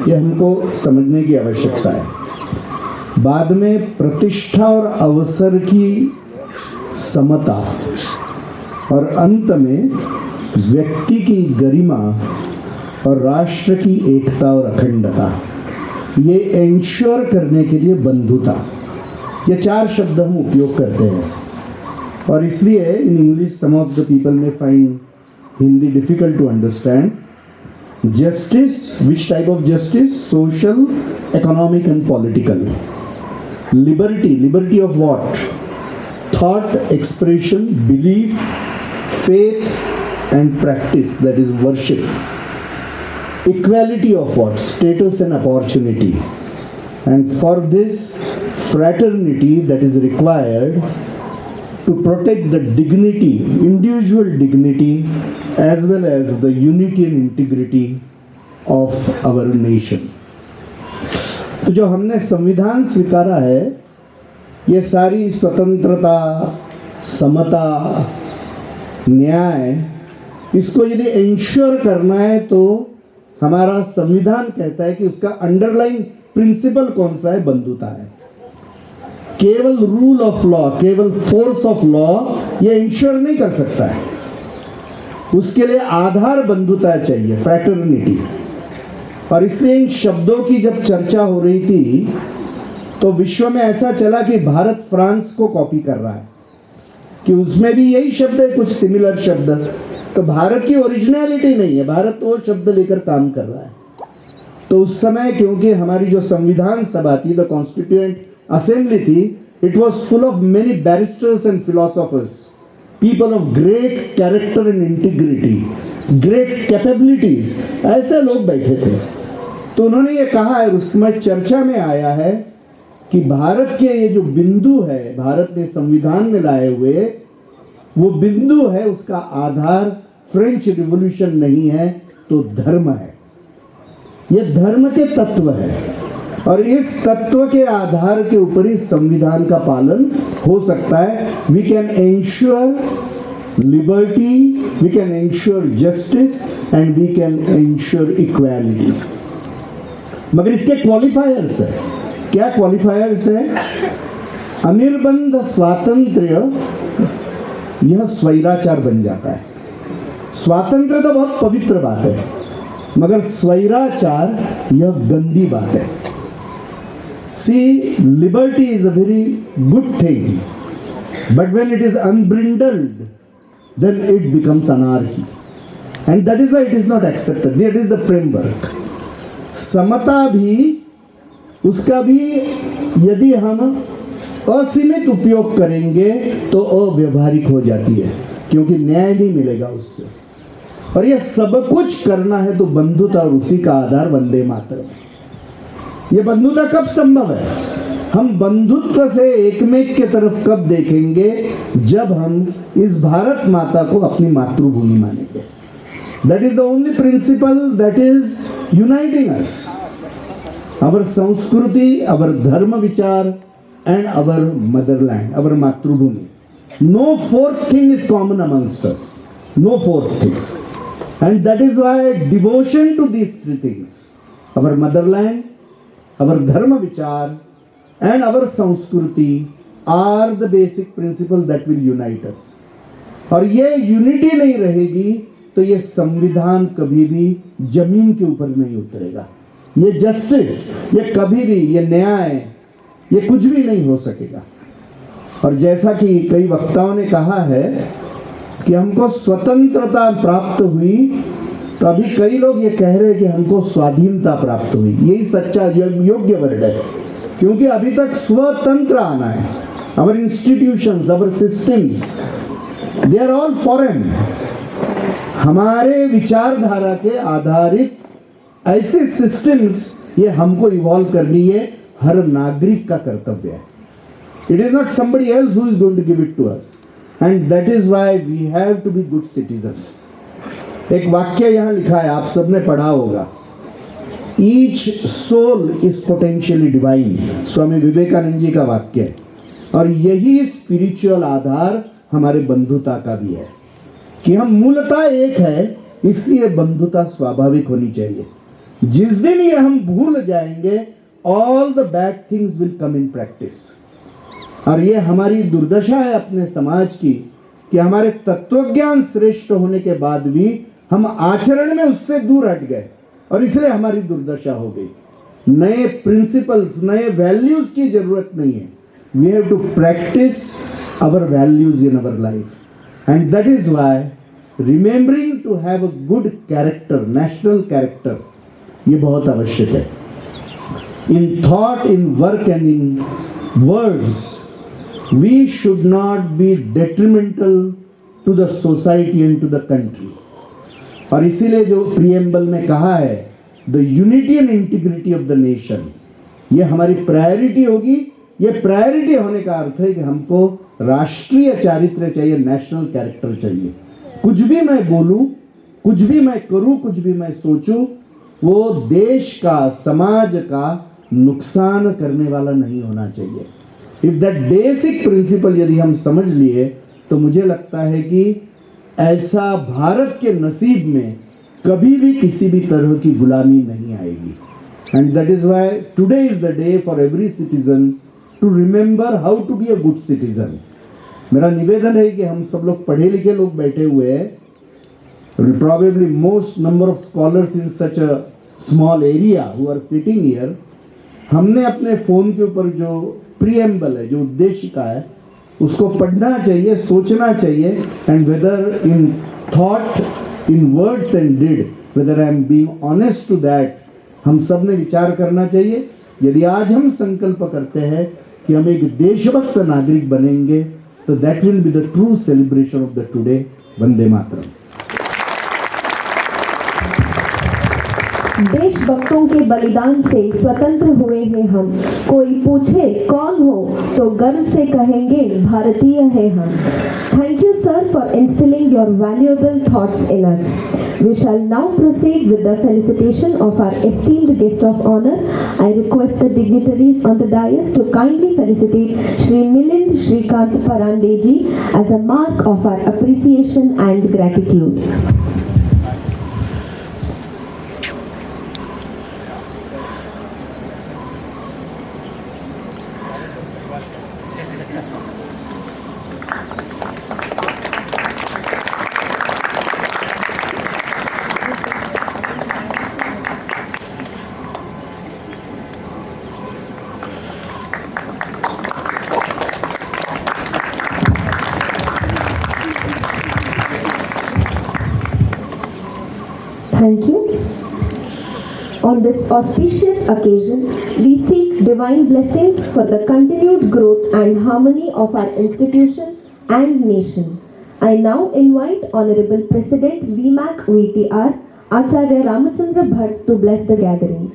ये हमको समझने की आवश्यकता है. बाद में प्रतिष्ठा और अवसर की समता, और अंत में व्यक्ति की गरिमा और राष्ट्र की एकता और अखंडता. ये इंश्योर करने के लिए बंधुता. ये 4 शब्द हम उपयोग करते हैं, और इसलिए in English some of the people may find Hindi difficult to understand. Justice, which type of justice? Social, economic and political. Liberty of what? Thought, expression, belief, faith and practice, that is worship. Equality of what? Status and opportunity. And for this, fraternity that is required to protect the dignity, individual dignity, as well as the unity and integrity of our nation. तो जो हमने संविधान स्वीकारा है, ये सारी स्वतंत्रता, समता, न्याय, इसको यदि इंश्योर करना है तो हमारा संविधान कहता है कि उसका अंडरलाइन प्रिंसिपल कौन सा है? बंधुता है. केवल रूल ऑफ लॉ, केवल फोर्स ऑफ लॉ ये इंश्योर नहीं कर सकता है. उसके लिए आधार बंधुता चाहिए, फ्रैटर्निटी. और इसलिए इन शब्दों की जब चर्चा हो रही थी तो विश्व में ऐसा चला कि भारत फ्रांस को कॉपी कर रहा है, कि उसमें भी यही शब्द है, कुछ सिमिलर शब्द. तो भारत की ओरिजिनलिटी नहीं है, भारत वो शब्द लेकर काम कर रहा है. तो उस समय क्योंकि हमारी जो संविधान सभा थी, द कॉन्स्टिट्यूएंट असेंबली थी, it was full of many barristers and philosophers, people of great character and integrity, great capabilities, ऐसे लोग बैठे थे. तो उन्होंने ये कहा है, उसमें चर्चा में आया है कि भारत के ये जो बिंदु है, भारत ने संविधान में लाए हुए वो बिंदु है, उसका आधार फ्रेंच रिवॉल्यूशन नहीं है तो धर्म है. ये धर्म के तत्व है, और इस तत्व के आधार के ऊपर ही संविधान का पालन हो सकता है. We can ensure liberty, we can ensure justice and we can ensure equality. मगर इसके क्वालिफायर्स है. क्या क्वालिफायर्स है? अनिर्बंध स्वातंत्र्य, यह स्वैराचार बन जाता है. स्वातंत्र्य तो बहुत पवित्र बात है, मगर स्वैराचार यह गंदी बात है. See, liberty is a very good thing, but when it is unbridled, then it becomes anarchy, and that is why it is not accepted. That is the framework. समता भी, उसका भी यदि हम असीमित उपयोग करेंगे तो अव्यवहारिक हो जाती है, क्योंकि न्याय नहीं मिलेगा उससे. और यह सब कुछ करना है तो बंधुता, और उसी का आधार वंदे मातरम. ये बंधुता कब संभव है? हम बंधुत्व से एकमेक के तरफ कब देखेंगे? जब हम इस भारत माता को अपनी मातृभूमि मानेंगे. That is the only principle that is uniting us. Our sanskriti, our dharma vichar and our motherland, our matrubhumi. No fourth thing is common amongst us. No fourth thing. And that is why devotion to these 3 things, our motherland, our dharma vichar and our sanskriti are the basic principle that will unite us. और ये unity नहीं रहेगी तो ये संविधान कभी भी जमीन के ऊपर नहीं उतरेगा। ये जस्टिस, ये कभी भी, ये न्याय, ये कुछ भी नहीं हो सकेगा। और जैसा कि कई वक्ताओं ने कहा है कि हमको स्वतंत्रता प्राप्त हुई, तो अभी कई लोग ये कह रहे हैं कि हमको स्वाधीनता प्राप्त हुई। यही सच्चा योग्य वर्ड है, क्योंकि अभी तक स्वतंत्र आना है। Our institutions, our systems, they are all foreign. हमारे विचारधारा के आधारित ऐसे सिस्टम्स ये हमको इवॉल्व करनी है, हर नागरिक का कर्तव्य है। It is not somebody else who is going to give it to us, and that is why we have to be good citizens. एक वाक्य यहाँ लिखा है, आप सबने पढ़ा होगा, Each soul is potentially divine. Swami Vivekananda ji का वाक्य है, और यही स्पिरिचुअल आधार हमारे बंधुता का भी है कि हम मूलतः एक है, इसलिए बंधुता स्वाभाविक होनी चाहिए। जिस दिन ये हम भूल जाएंगे, all the bad things will come in practice. और ये हमारी दुर्दशा है अपने समाज की कि हमारे तत्वज्ञान श्रेष्ठ होने के बाद भी हम आचरण में उससे दूर हट गए, और इसलिए हमारी दुर्दशा हो गई। नए प्रिंसिपल्स, नए वैल्यूज की जरूरत नहीं है। We have to practise our values in our life, and that is why remembering to have a good character, national character, ये बहुत आवश्यक है। In thought, in work and in words, we should not be detrimental to the society and to the country. और इसीलिए जो preamble में कहा है, the unity and integrity of the nation, ये हमारी प्रायोरिटी होगी। ये प्रायोरिटी होने का अर्थ है कि हमको राष्ट्रीय चारित्र्य चाहिए, नेशनल कैरेक्टर चाहिए। कुछ भी मैं बोलूं, कुछ भी मैं करूं, कुछ भी मैं सोचूं, वो देश का, समाज का नुकसान करने वाला नहीं होना चाहिए। इफ दैट बेसिक प्रिंसिपल यदि हम समझ लिए, तो मुझे लगता है कि ऐसा भारत के नसीब में कभी भी किसी भी तरह की गुलामी नहीं आएगी। And that is why today is the day for every citizen to remember how to be a good citizen. मेरा निवेदन है कि हम सब लोग पढ़े लिखे लोग बैठे हुए हैं, probably most number of scholars in such a small area who are sitting here, हमने अपने फोन के ऊपर जो प्रीएम्बल है, जो उद्देशिका है, उसको पढ़ना चाहिए, सोचना चाहिए, and whether in thought, in words and deed, whether I am being honest to that, हम सब ने विचार करना चाहिए। यदि आज हम संकल्प करते हैं कि हम एक देशभक्त नागरिक बनेंगे, तो that will be the true celebration of the today. Vande Mataram. देशभक्तों के बलिदान से स्वतंत्र हुए हैं हम। कोई पूछे कौन हो, तो गर्व से कहेंगे भारतीय है हम। Thank you, sir, for instilling your valuable thoughts in us. We shall now proceed with the felicitation of our esteemed guest of honor. I request the dignitaries on the dais to kindly felicitate Shri Milind Shrikant Parandeji as a mark of our appreciation and gratitude. Thank you. On this auspicious occasion, we seek divine blessings for the continued growth and harmony of our institution and nation. I now invite Honorable President VMAC VTR, Acharya Ramachandra Bhatt, to bless the gathering.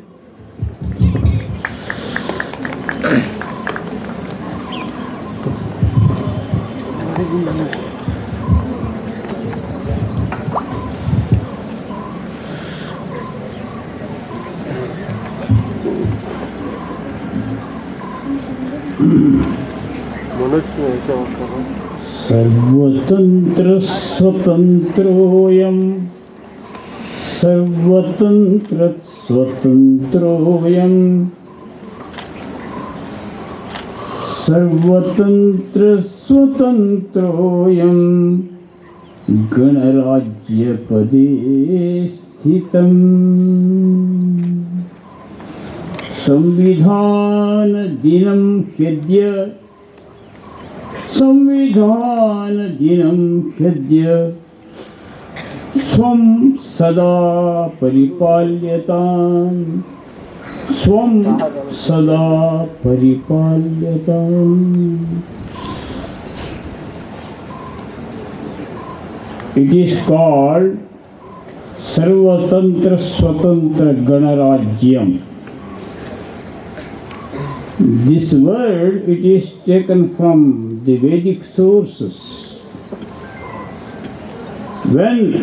सर्वतंत्र स्वतंत्रोऽयं सर्वतंत्र स्वतंत्रोऽयं सर्वतंत्र स्वतंत्रोऽयं गणराज्यपदे स्थितम् संविधान दिनं ह्यद्य स्वं सदा परिपाल्यताम् It is called Sarvatantra Swatantra Ganarajyam. This word, it is taken from the Vedic sources. When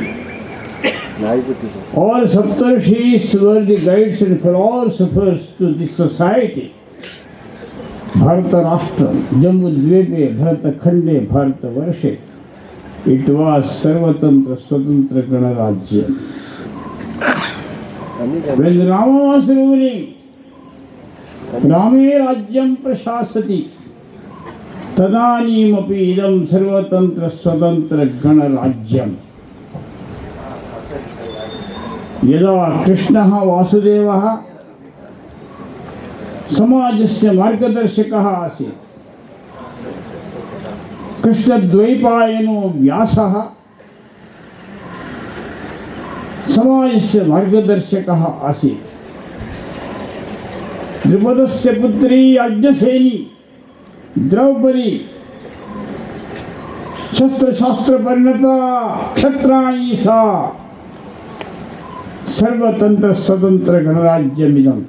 all Saptarshis were the guides and philosophers to this society, Bharata Rashtra, Jambu Dvipe, Bharata Khande, Bharata Varshe, it was Sarvatantra Swatantra Ganarajya. When Rama was ruling, Rame Rajyam Prashasati, Tadanim api idam Sarvatantra Swatantra Ganarajyam. यदा कृष्णः वासुदेवः समाजस्य मार्गदर्शकः आसीत् कृष्णद्वैपायनो व्यासः समाजस्य मार्गदर्शकः आसीत् द्रुपदस्य पुत्री अग्निसेनी द्रौपदी शस्त्रशास्त्रपरिणता क्षत्राणी सा सर्वतंत्र स्वतंत्र गणराज्यमिदम्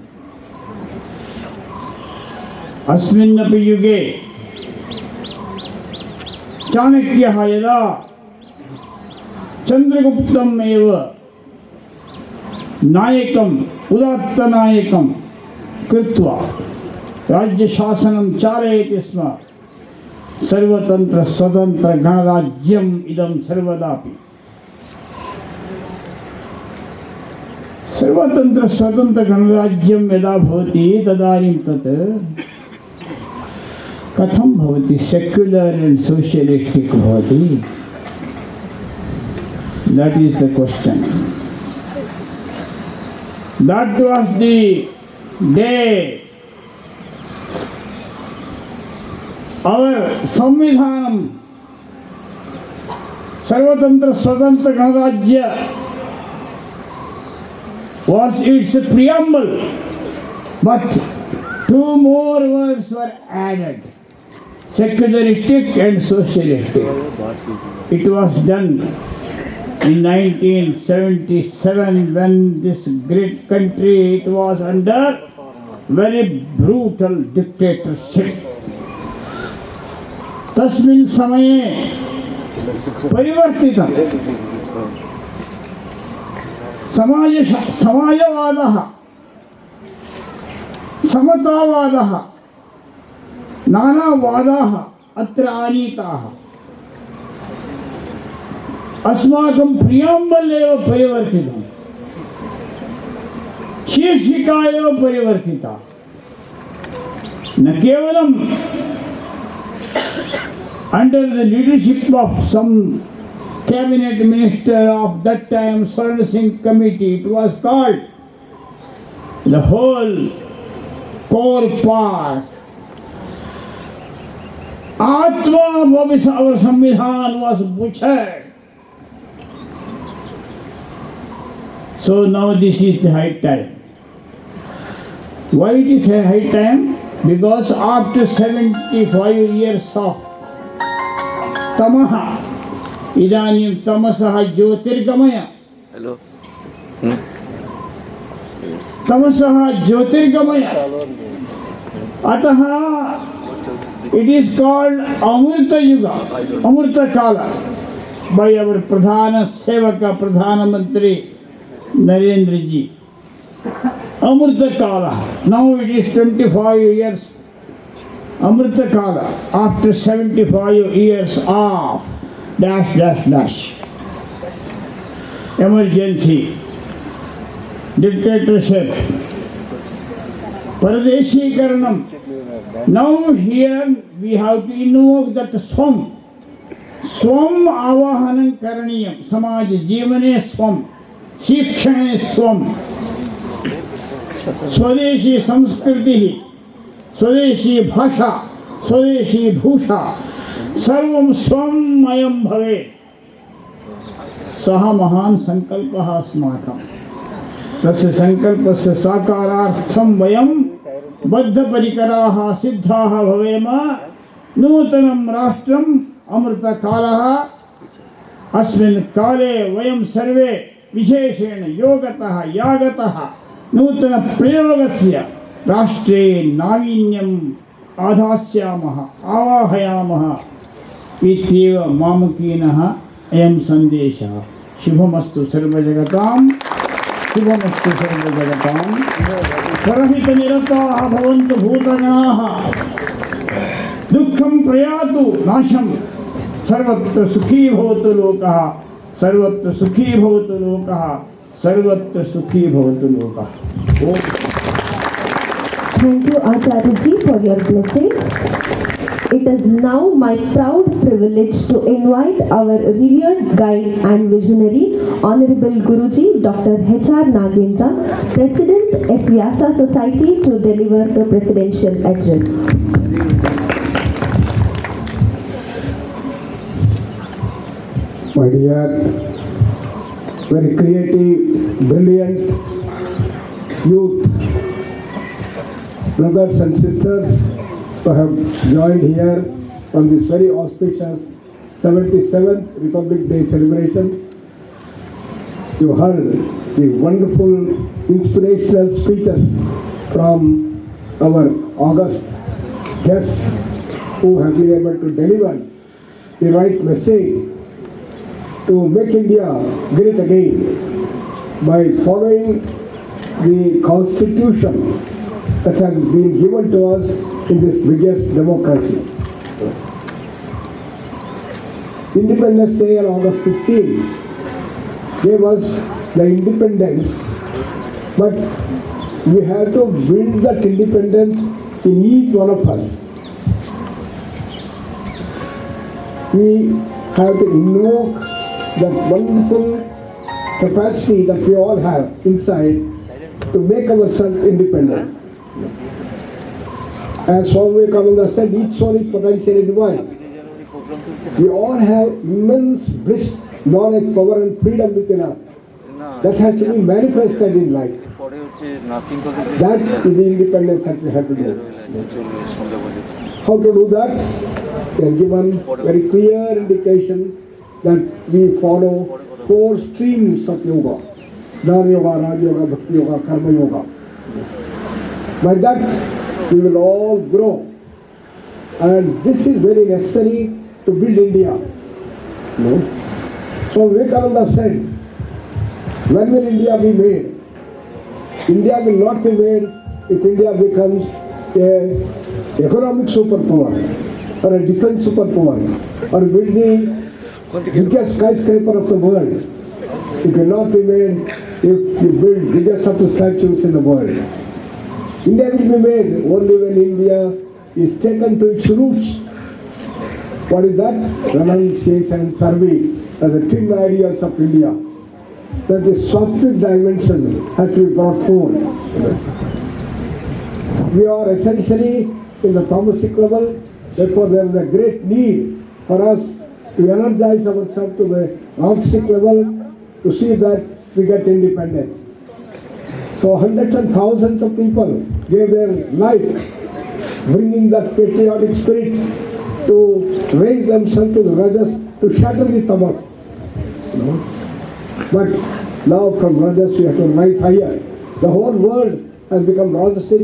अस्मिन्नपि युगे चाणक्यः यदा चंद्रगुप्तम् एव नायकम् उदात्तनायकं कृत्वा राज्यशासनं चालयति स्म सर्वतंत्र स्वतंत्र गणराज्यम् इदं सर्वदापि सर्वतंत्र स्वतंत्र गणराज्यं यदा भवति तदानीं तत् कथं भवति सेक्युलर एंड सोशलिस्टिक भवति that is the question. That was the day our संविधान सर्वतंत्र स्वतंत्र गणराज्य was its preamble, but two more words were added, secularistic and socialistic. It was done in 1977 when this great country, it was under very brutal dictatorship. तस्मिन् समये परिवर्तितम् समाजवादः समतावादः नानावादाः अत्र आनीताः अस्माकं प्रियाम्बल् एव परिवर्तितं शीर्षिका एव परिवर्तिता न केवलं under the leadership of some cabinet minister of that time, Swarna Singh committee, it was called the whole core part. Atma of our Samvidhan was butchered. So now this is the high time. Why it is a high time? Because after 75 years of Tamaha, इदानीं तमसः ज्योतिर्गमय तमसः ज्योतिर्गमय अतः it is called Amrita Yuga, Amrita Kala by our Pradhana Sevaka Pradhana Mantri Narendra ji. Amrita Kala, now it is 25 years Amrita Kala after 75 years of emergency, dictatorship, Paradeshikaranam. Now here we have to invoke that Swam. Swam avahanam karaniyam. Samaj jivane Swam. Shikshane Swam. Swadeshi Samskriti. Swadeshi Bhasha. Swadeshi Bhusha. Sarvam Swam Mayam Bhave. Saha Mahan Sankalpaha Smakam. तस्य संकल्पस्य साकारार्थं वयं बद्धपरिकराः सिद्धाः भवेम नूतनं राष्ट्रम् अमृतकालः अस्मिन् काले वयं सर्वे विशेषेण योगतः यागतः नूतनप्रयोगस्य राष्ट्रे नावीन्यम् आधास्यामः आवाहयामः इत्येव मामकीनः अयं सन्देशः शुभमस्तु सर्वजगतां शुभमस्तु सर्वजगतां परहितनिरताः भवन्तु भूतगणाः दुःखं प्रयातु नाशं सर्वत्र सुखी भवतु लोकः सर्वत्र सुखी भवतु लोकः सर्वत्र सुखी भवतु लोकः Thank you, Acharya Ji, for your blessings. It is now my proud privilege to invite our revered guide and visionary, Honorable Guruji, Dr. H.R. Nagendra, President S-VYASA Society, to deliver the presidential address. My dear, very creative, brilliant youth, brothers and sisters who have joined here on this very auspicious 77th Republic Day celebration. You heard the wonderful inspirational speeches from our august guests who have been able to deliver the right message to make India great again by following the constitution that has been given to us in this biggest democracy. Independence Day on August 15 gave us the independence, but we have to build that independence in each one of us. We have to invoke that wonderful capacity that we all have inside to make ourselves independent. As Swami Vivekananda said, each soul is potentially divine. We all have immense bliss, knowledge, power and freedom within us. That has to be manifested in life. That is the independence that we have to do. How to do that? We are given very clear indication that we follow 4 streams of yoga. Dharma Yoga, Raja Yoga, Bhakti Yoga, Karma Yoga. By that, we will all grow. And this is very necessary to build India. No? So Vivekananda said, when will India be made? India will not be made if India becomes an economic superpower or a defense superpower or build the biggest skyscraper of the world. It will not be made if you build biggest of the statues in the world. India will be made only when India is taken to its roots. What is that? Renunciation and service as the twin ideals of India. That the Sattvic dimension has to be brought forward. We are essentially in the Tamasic level, therefore there is a great need for us to energize ourselves to the Rajasic level to see that we get independence. So hundreds and thousands of people gave their life bringing that patriotic spirit to raise themselves to the Rajas, to shatter the Tamas. But now from Rajas we have to rise higher. The whole world has become Rajasic,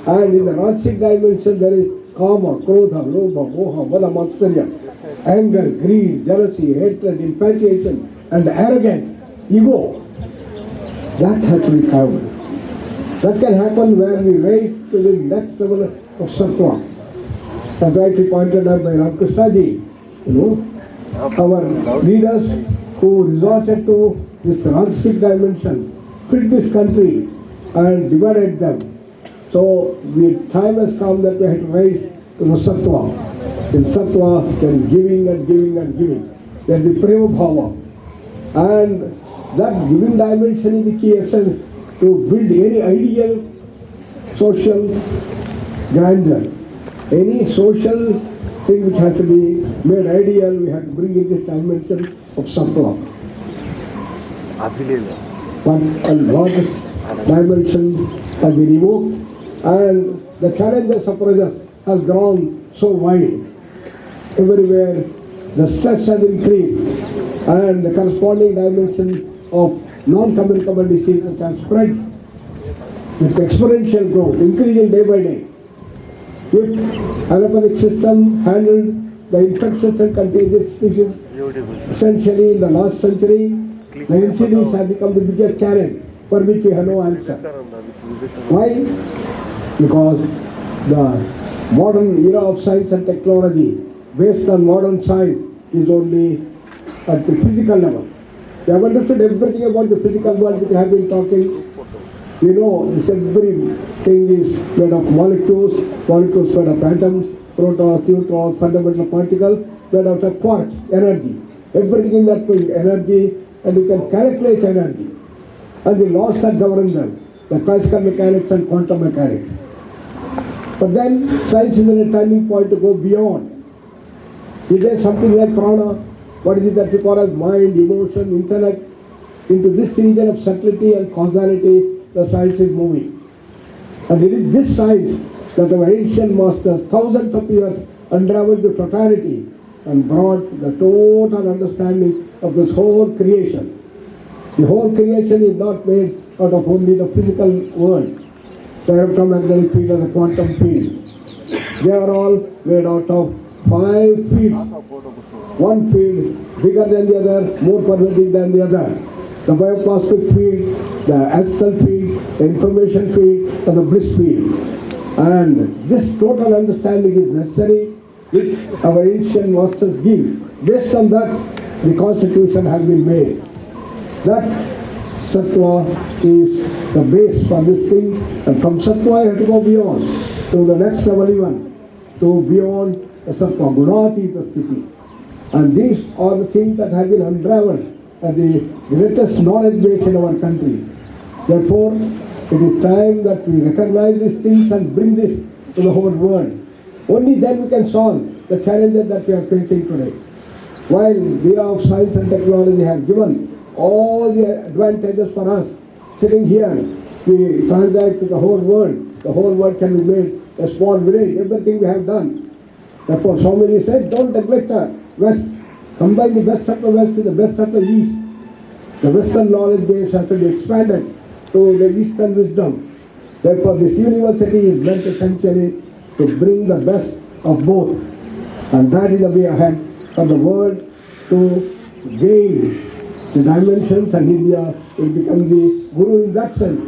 and in the Rajasic dimension there is Kama, Krodha, Lobha, Moha, Mala, Matsarya, anger, greed, jealousy, hatred, infatuation and arrogance, ego. That has to be found. That can happen when we raise to the next level of Sattva. As rightly pointed out by Ramakrishnaji, our leaders who resorted to this Rajasic dimension, quit this country and divided them. So the time has come that we have to rise to the sattva. In sattva, there is giving and giving and giving. There is the prema bhava. And that giving dimension is the key essence to build any ideal social grandeur. Any social thing which has to be made ideal, we have to bring in this dimension of sattva. But a largest dimension has been evoked, and the challenges of pressure has grown so wide. Everywhere the stress has increased, and the corresponding dimension of non-communicable diseases have spread with exponential growth, increasing day by day. If allopathic system handled the infectious and contagious diseases essentially in the last century, the NCDs have become the biggest challenge for which we have no answer. Why? Because the modern era of science and technology based on modern science is only at the physical level. They have understood everything about the physical world which we have been talking. You know, this everything is made of molecules made of atoms, protons, neutrons, fundamental particles, made out of quarks, energy. Everything in that thing, energy, and you can calculate energy. And the laws that govern them, the classical mechanics and quantum mechanics. But then science is at a turning point to go beyond. Is there something like prana? What is it that we call as mind, emotion, intellect? Into this region of subtlety and causality, the science is moving. And it is this science that our ancient masters, thousands of years, unraveled the totality and brought the total understanding of this whole creation. The whole creation is not made out of only the physical world, the electromagnetic field and the quantum field. They are all made out of 5 fields. One field bigger than the other, more pervading than the other. The bioplastic field, the astral field, the information field, and the bliss field. And this total understanding is necessary, which our ancient masters give. Based on that, the constitution has been made. That sattva is the base for this thing, and from sattva you have to go beyond, to the next level even, to beyond the sattva, gunatita sthiti. And these are the things that have been unraveled as the greatest knowledge base in our country. Therefore, it is time that we recognize these things and bring this to the whole world. Only then we can solve the challenges that we are facing today. While the era of science and technology have given all the advantages for us, sitting here, we transact to the whole world can be made a small village, everything we have done. Therefore, so many said, don't neglect the West. Combine the best of the West with the best of the East. The Western knowledge base has to be expanded to the Eastern wisdom. Therefore, this university is meant essentially to bring the best of both. And that is the way ahead for the world to gain the dimensions, and India will become the guru in that sense.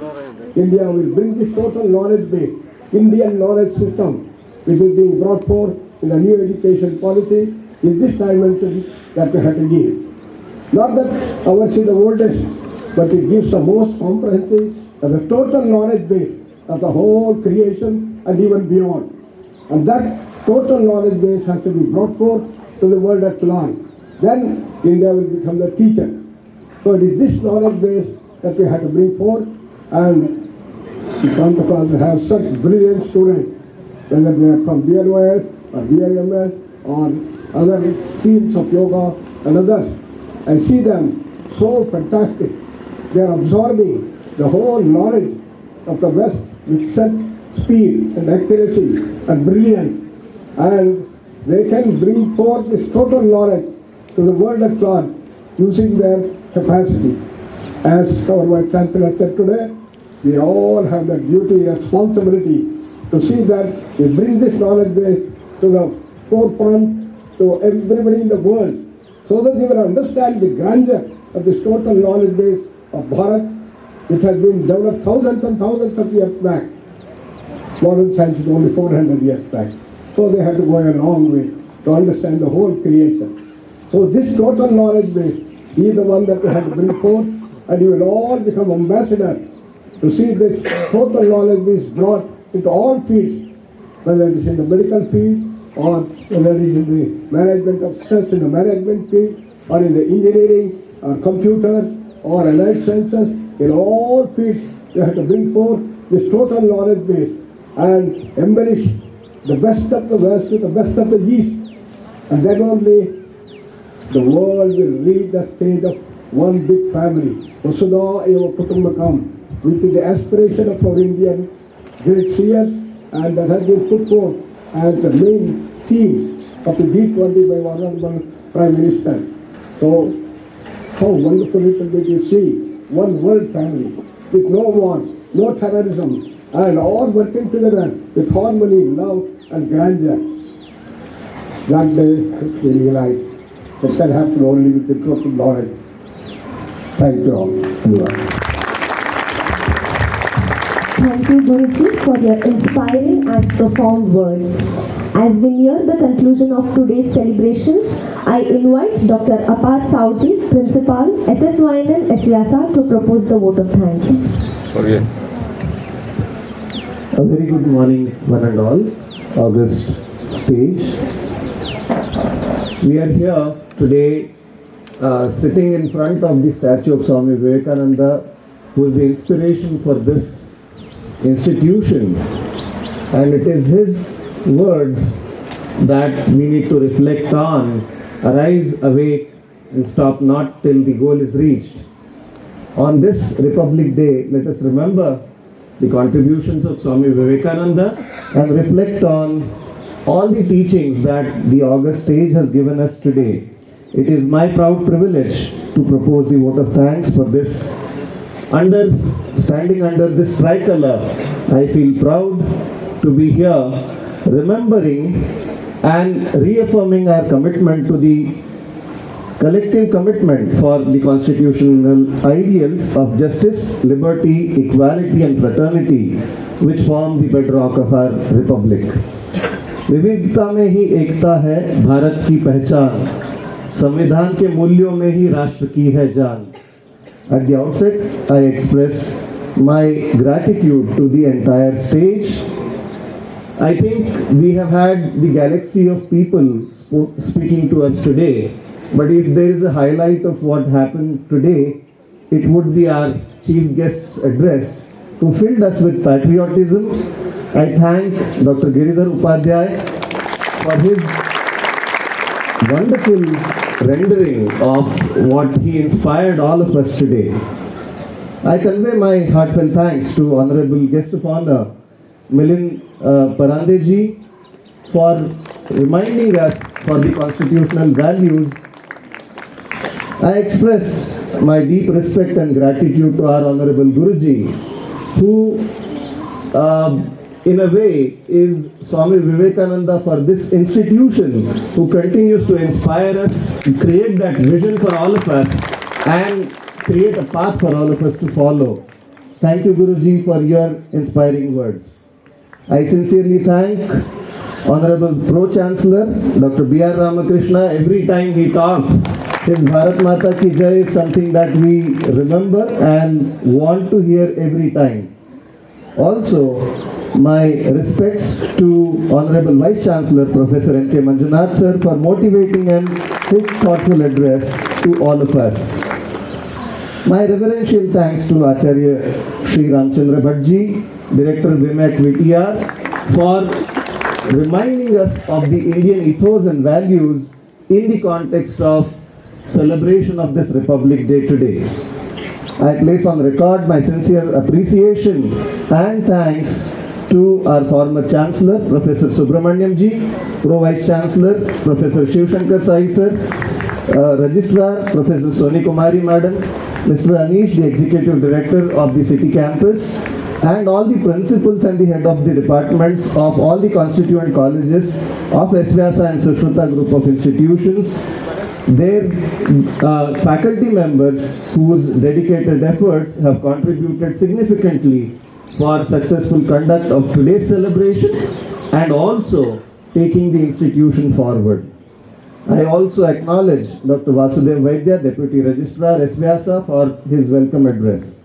India will bring this total knowledge base, Indian knowledge system, which is being brought forth in the new education policy, is this dimension that we have to give. Not that ours is the oldest, but it gives the most comprehensive and the total knowledge base of the whole creation and even beyond. And that total knowledge base has to be brought forth to the world at large. Then India will become the teacher. So it is this knowledge base that we have to bring forth, and we come to have such brilliant students, whether they are from BLOS or BIMS or other fields of yoga and others. I see them so fantastic. They are absorbing the whole knowledge of the West with such speed and accuracy and brilliance. And they can bring forth this total knowledge to the world at large using their capacity. As our Vice Chancellor said today, we all have the duty, responsibility to see that we bring this knowledge base to the forefront to everybody in the world, so that they will understand the grandeur of this total knowledge base of Bharat, which has been developed thousands and thousands of years back. Modern science is only 400 years back. So they have to go a long way to understand the whole creation. So this total knowledge base is the one that we have to bring forth, and you will all become ambassadors to see this total knowledge base brought into all fields, whether it is in the medical field or whether it is in the management of stress in the management field or in the engineering or computer or allied sciences. In all fields, you have to bring forth this total knowledge base and embellish the best of the West with the best of the East. And then only the world will reach the stage of one big family. Vasudha eva Kutumbakam, which is the aspiration of our Indian great seers, and that has been put forth as the main theme of the G20 by Honorable Prime Minister. So, how wonderful it will be to see one world family with no wars, no terrorism, and all working together with harmony, love, and grandeur. That day we realize that can happen only with the truth of knowledge. Thank you all. Thank you, Guruji, for your inspiring and profound words. As we near the conclusion of today's celebrations, I invite Dr. Apar Sauji, Principal, S-VYASA, to propose the vote of thanks. Okay. A very good morning, one and all. August stage. We are here today sitting in front of the statue of Swami Vivekananda, who is the inspiration for this institution. And it is his words that we need to reflect on. Arise, awake, and stop not till the goal is reached. On this Republic Day, let us remember the contributions of Swami Vivekananda and reflect on all the teachings that the August stage has given us today. It is my proud privilege to propose the vote of thanks for this. Standing under this tricolor, I feel proud to be here, remembering and reaffirming our commitment to the collective commitment for the constitutional ideals of justice, liberty, equality and fraternity, which form the bedrock of our republic. विविधता में ही एकता है भारत की पहचान, संविधान के मूल्यों में ही राष्ट्र की है जान. At the outset, I express my gratitude to the entire stage. I think we have had the galaxy of people speaking to us today, but if there is a highlight of what happened today, it would be our chief guest's address, who filled us with patriotism. I thank Dr. Giridhar Upadhyay for his wonderful rendering of what he inspired all of us today. I convey my heartfelt thanks to Honorable Guest of Honor, Milind Parandeji, for reminding us for the constitutional values. I express my deep respect and gratitude to our Honorable Guruji, who in a way is Swami Vivekananda for this institution, who continues to inspire us, to create that vision for all of us and create a path for all of us to follow. Thank you, Guruji, for your inspiring words. I sincerely thank Honorable Pro-Chancellor, Dr. B.R. Ramakrishna. Every time he talks, his Bharat Mata Ki Jai is something that we remember and want to hear every time. Also, my respects to Honorable Vice Chancellor, Professor N.K. Manjunath sir, for motivating and his thoughtful address to all of us. My reverential thanks to Acharya Shri Ramchandra Bhattji, Director Vimek VTR, for reminding us of the Indian ethos and values in the context of celebration of this Republic Day today. I place on record my sincere appreciation and thanks to our former Chancellor, Professor Subramaniam Ji, Pro Vice Chancellor, Professor Shiv Shankar Sai sir, Registrar, Professor Soni Kumari Madam, Mr. Anish, the Executive Director of the City Campus, and all the principals and the head of the departments of all the constituent colleges of S-VYASA and Sushruta group of institutions, their faculty members whose dedicated efforts have contributed significantly for successful conduct of today's celebration and also taking the institution forward. I also acknowledge Dr. Vasudev Vaidya, Deputy Registrar S-VYASA, for his welcome address.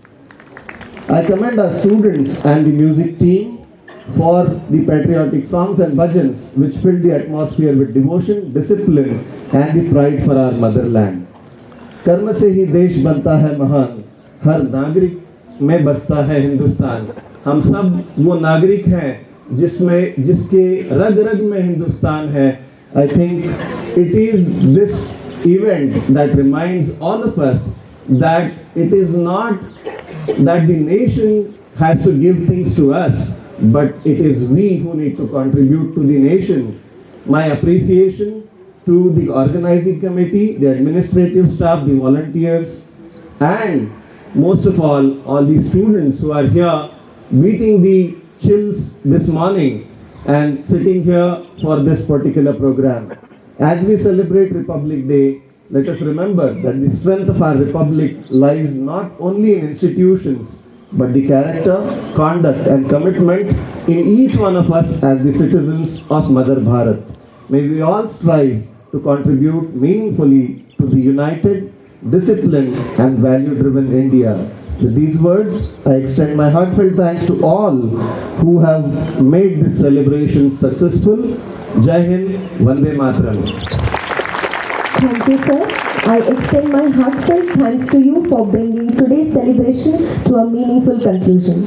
I commend our students and the music team for the patriotic songs and bhajans which filled the atmosphere with devotion, discipline and the pride for our motherland. कर्म से ही देश बनता है महान, हर नागरिक में बसता है हिंदुस्तान. हम सब वो नागरिक हैं जिसके रग रग में हिंदुस्तान है. I think it is this event that reminds all of us that it is not that the nation has to give things to us, but it is we who need to contribute to the nation. My appreciation to the organizing committee, the administrative staff, the volunteers, and most of all the students who are here beating the chills this morning and sitting here for this particular program. As we celebrate Republic Day, let us remember that the strength of our republic lies not only in institutions, but the character, conduct and commitment in each one of us as the citizens of Mother Bharat. May we all strive to contribute meaningfully to the united, disciplined and value-driven India. With these words, I extend my heartfelt thanks to all who have made this celebration successful. Jai Hind, Vande Mataram. Thank you, sir. I extend my heartfelt thanks to you for bringing today's celebration to a meaningful conclusion.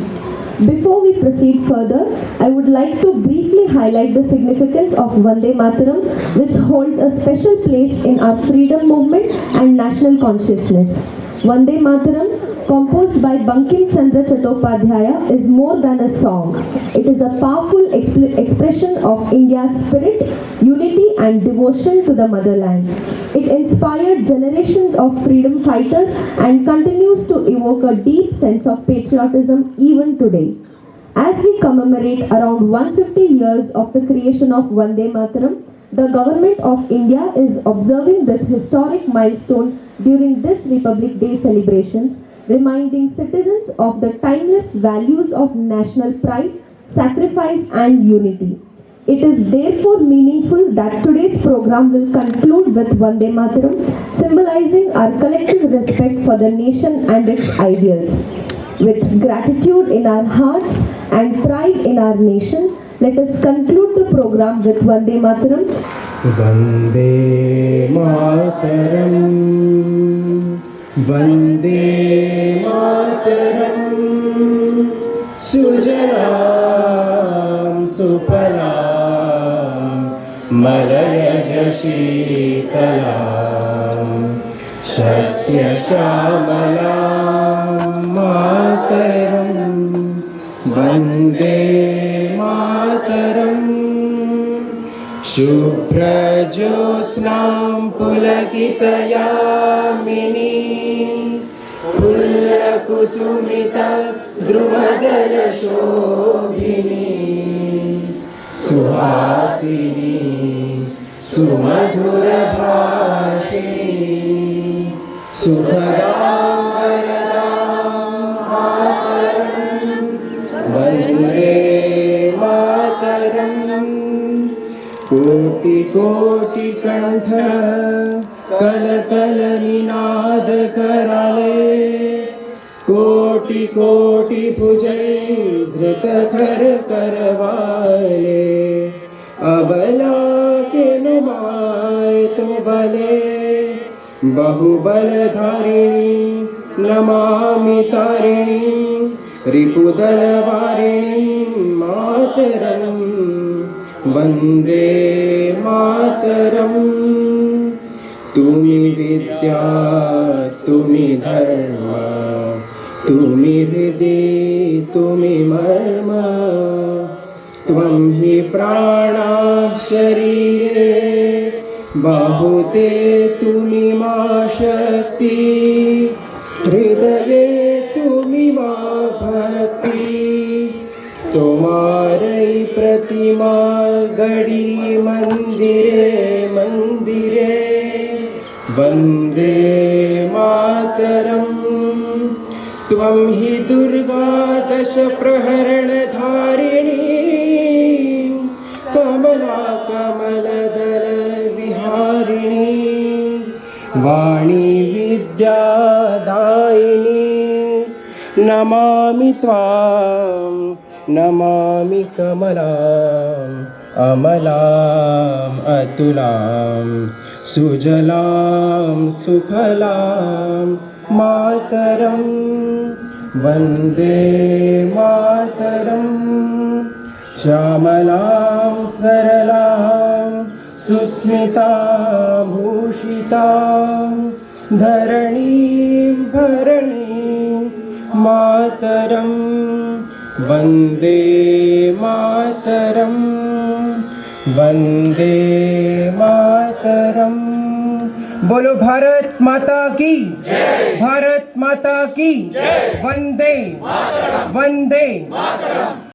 Before we proceed further, I would like to briefly highlight the significance of Vande Mataram, which holds a special place in our freedom movement and national consciousness. Vande Mataram, composed by Bankim Chandra Chattopadhyaya, is more than a song. It is a powerful expression of India's spirit, unity and devotion to the motherland. It inspired generations of freedom fighters and continues to evoke a deep sense of patriotism even today. As we commemorate around 150 years of the creation of Vande Mataram, the Government of India is observing this historic milestone during this Republic Day celebrations, reminding citizens of the timeless values of national pride, sacrifice and unity. It is therefore meaningful that today's program will conclude with Vande Mataram, symbolizing our collective respect for the nation and its ideals. With gratitude in our hearts and pride in our nation, let us conclude the program with Vande Mataram. Vande Mataram, Vande Mataram, Sujalam Supalam, Malayaj Shikalam, Shasya Shamalam Mataram, Vande Mataram, Shubhrajosnam Pulakitayamini, Pullakusumita Drumadara Shobhini, Suhasini Sumadhura Bhashini, Sukhadam Varadam Vande Mataram, Koti Koti Kantha Kal Kal Ninad Karale, Koti Koti Bhujai Dhrita Khar Karvale, Abala ke numay to bale, Bahubal Dharini Namami Tarini, Ripudal Varini Mataram, Vande Mataram. Tumi Vidya, Tumi Dharma, Tumi Hridi, Tumi Marma, Tvam hi prana sharire, Bahute Tumi ma shakti, Hridaye Tumi ma bhakti, Tomare pratima gadi mandire mandire, Vande Mataram, Tvam hi Durga dasha praharana dharini, Kamala Kamala Dala Viharini, Vani Vidya Daini, Namami Tvam Namami कमलाम् अमलाम् अतुलां सुजलां सुफलां मातरं वन्दे मातरं श्यामलां सरलां सुस्मितां भूषितां धरणीं भरणीं मातरं वन्दे मातरं वन्दे मातरम। बोलो भारत माता की जय, भारत माता की जय, वंदे वंदे।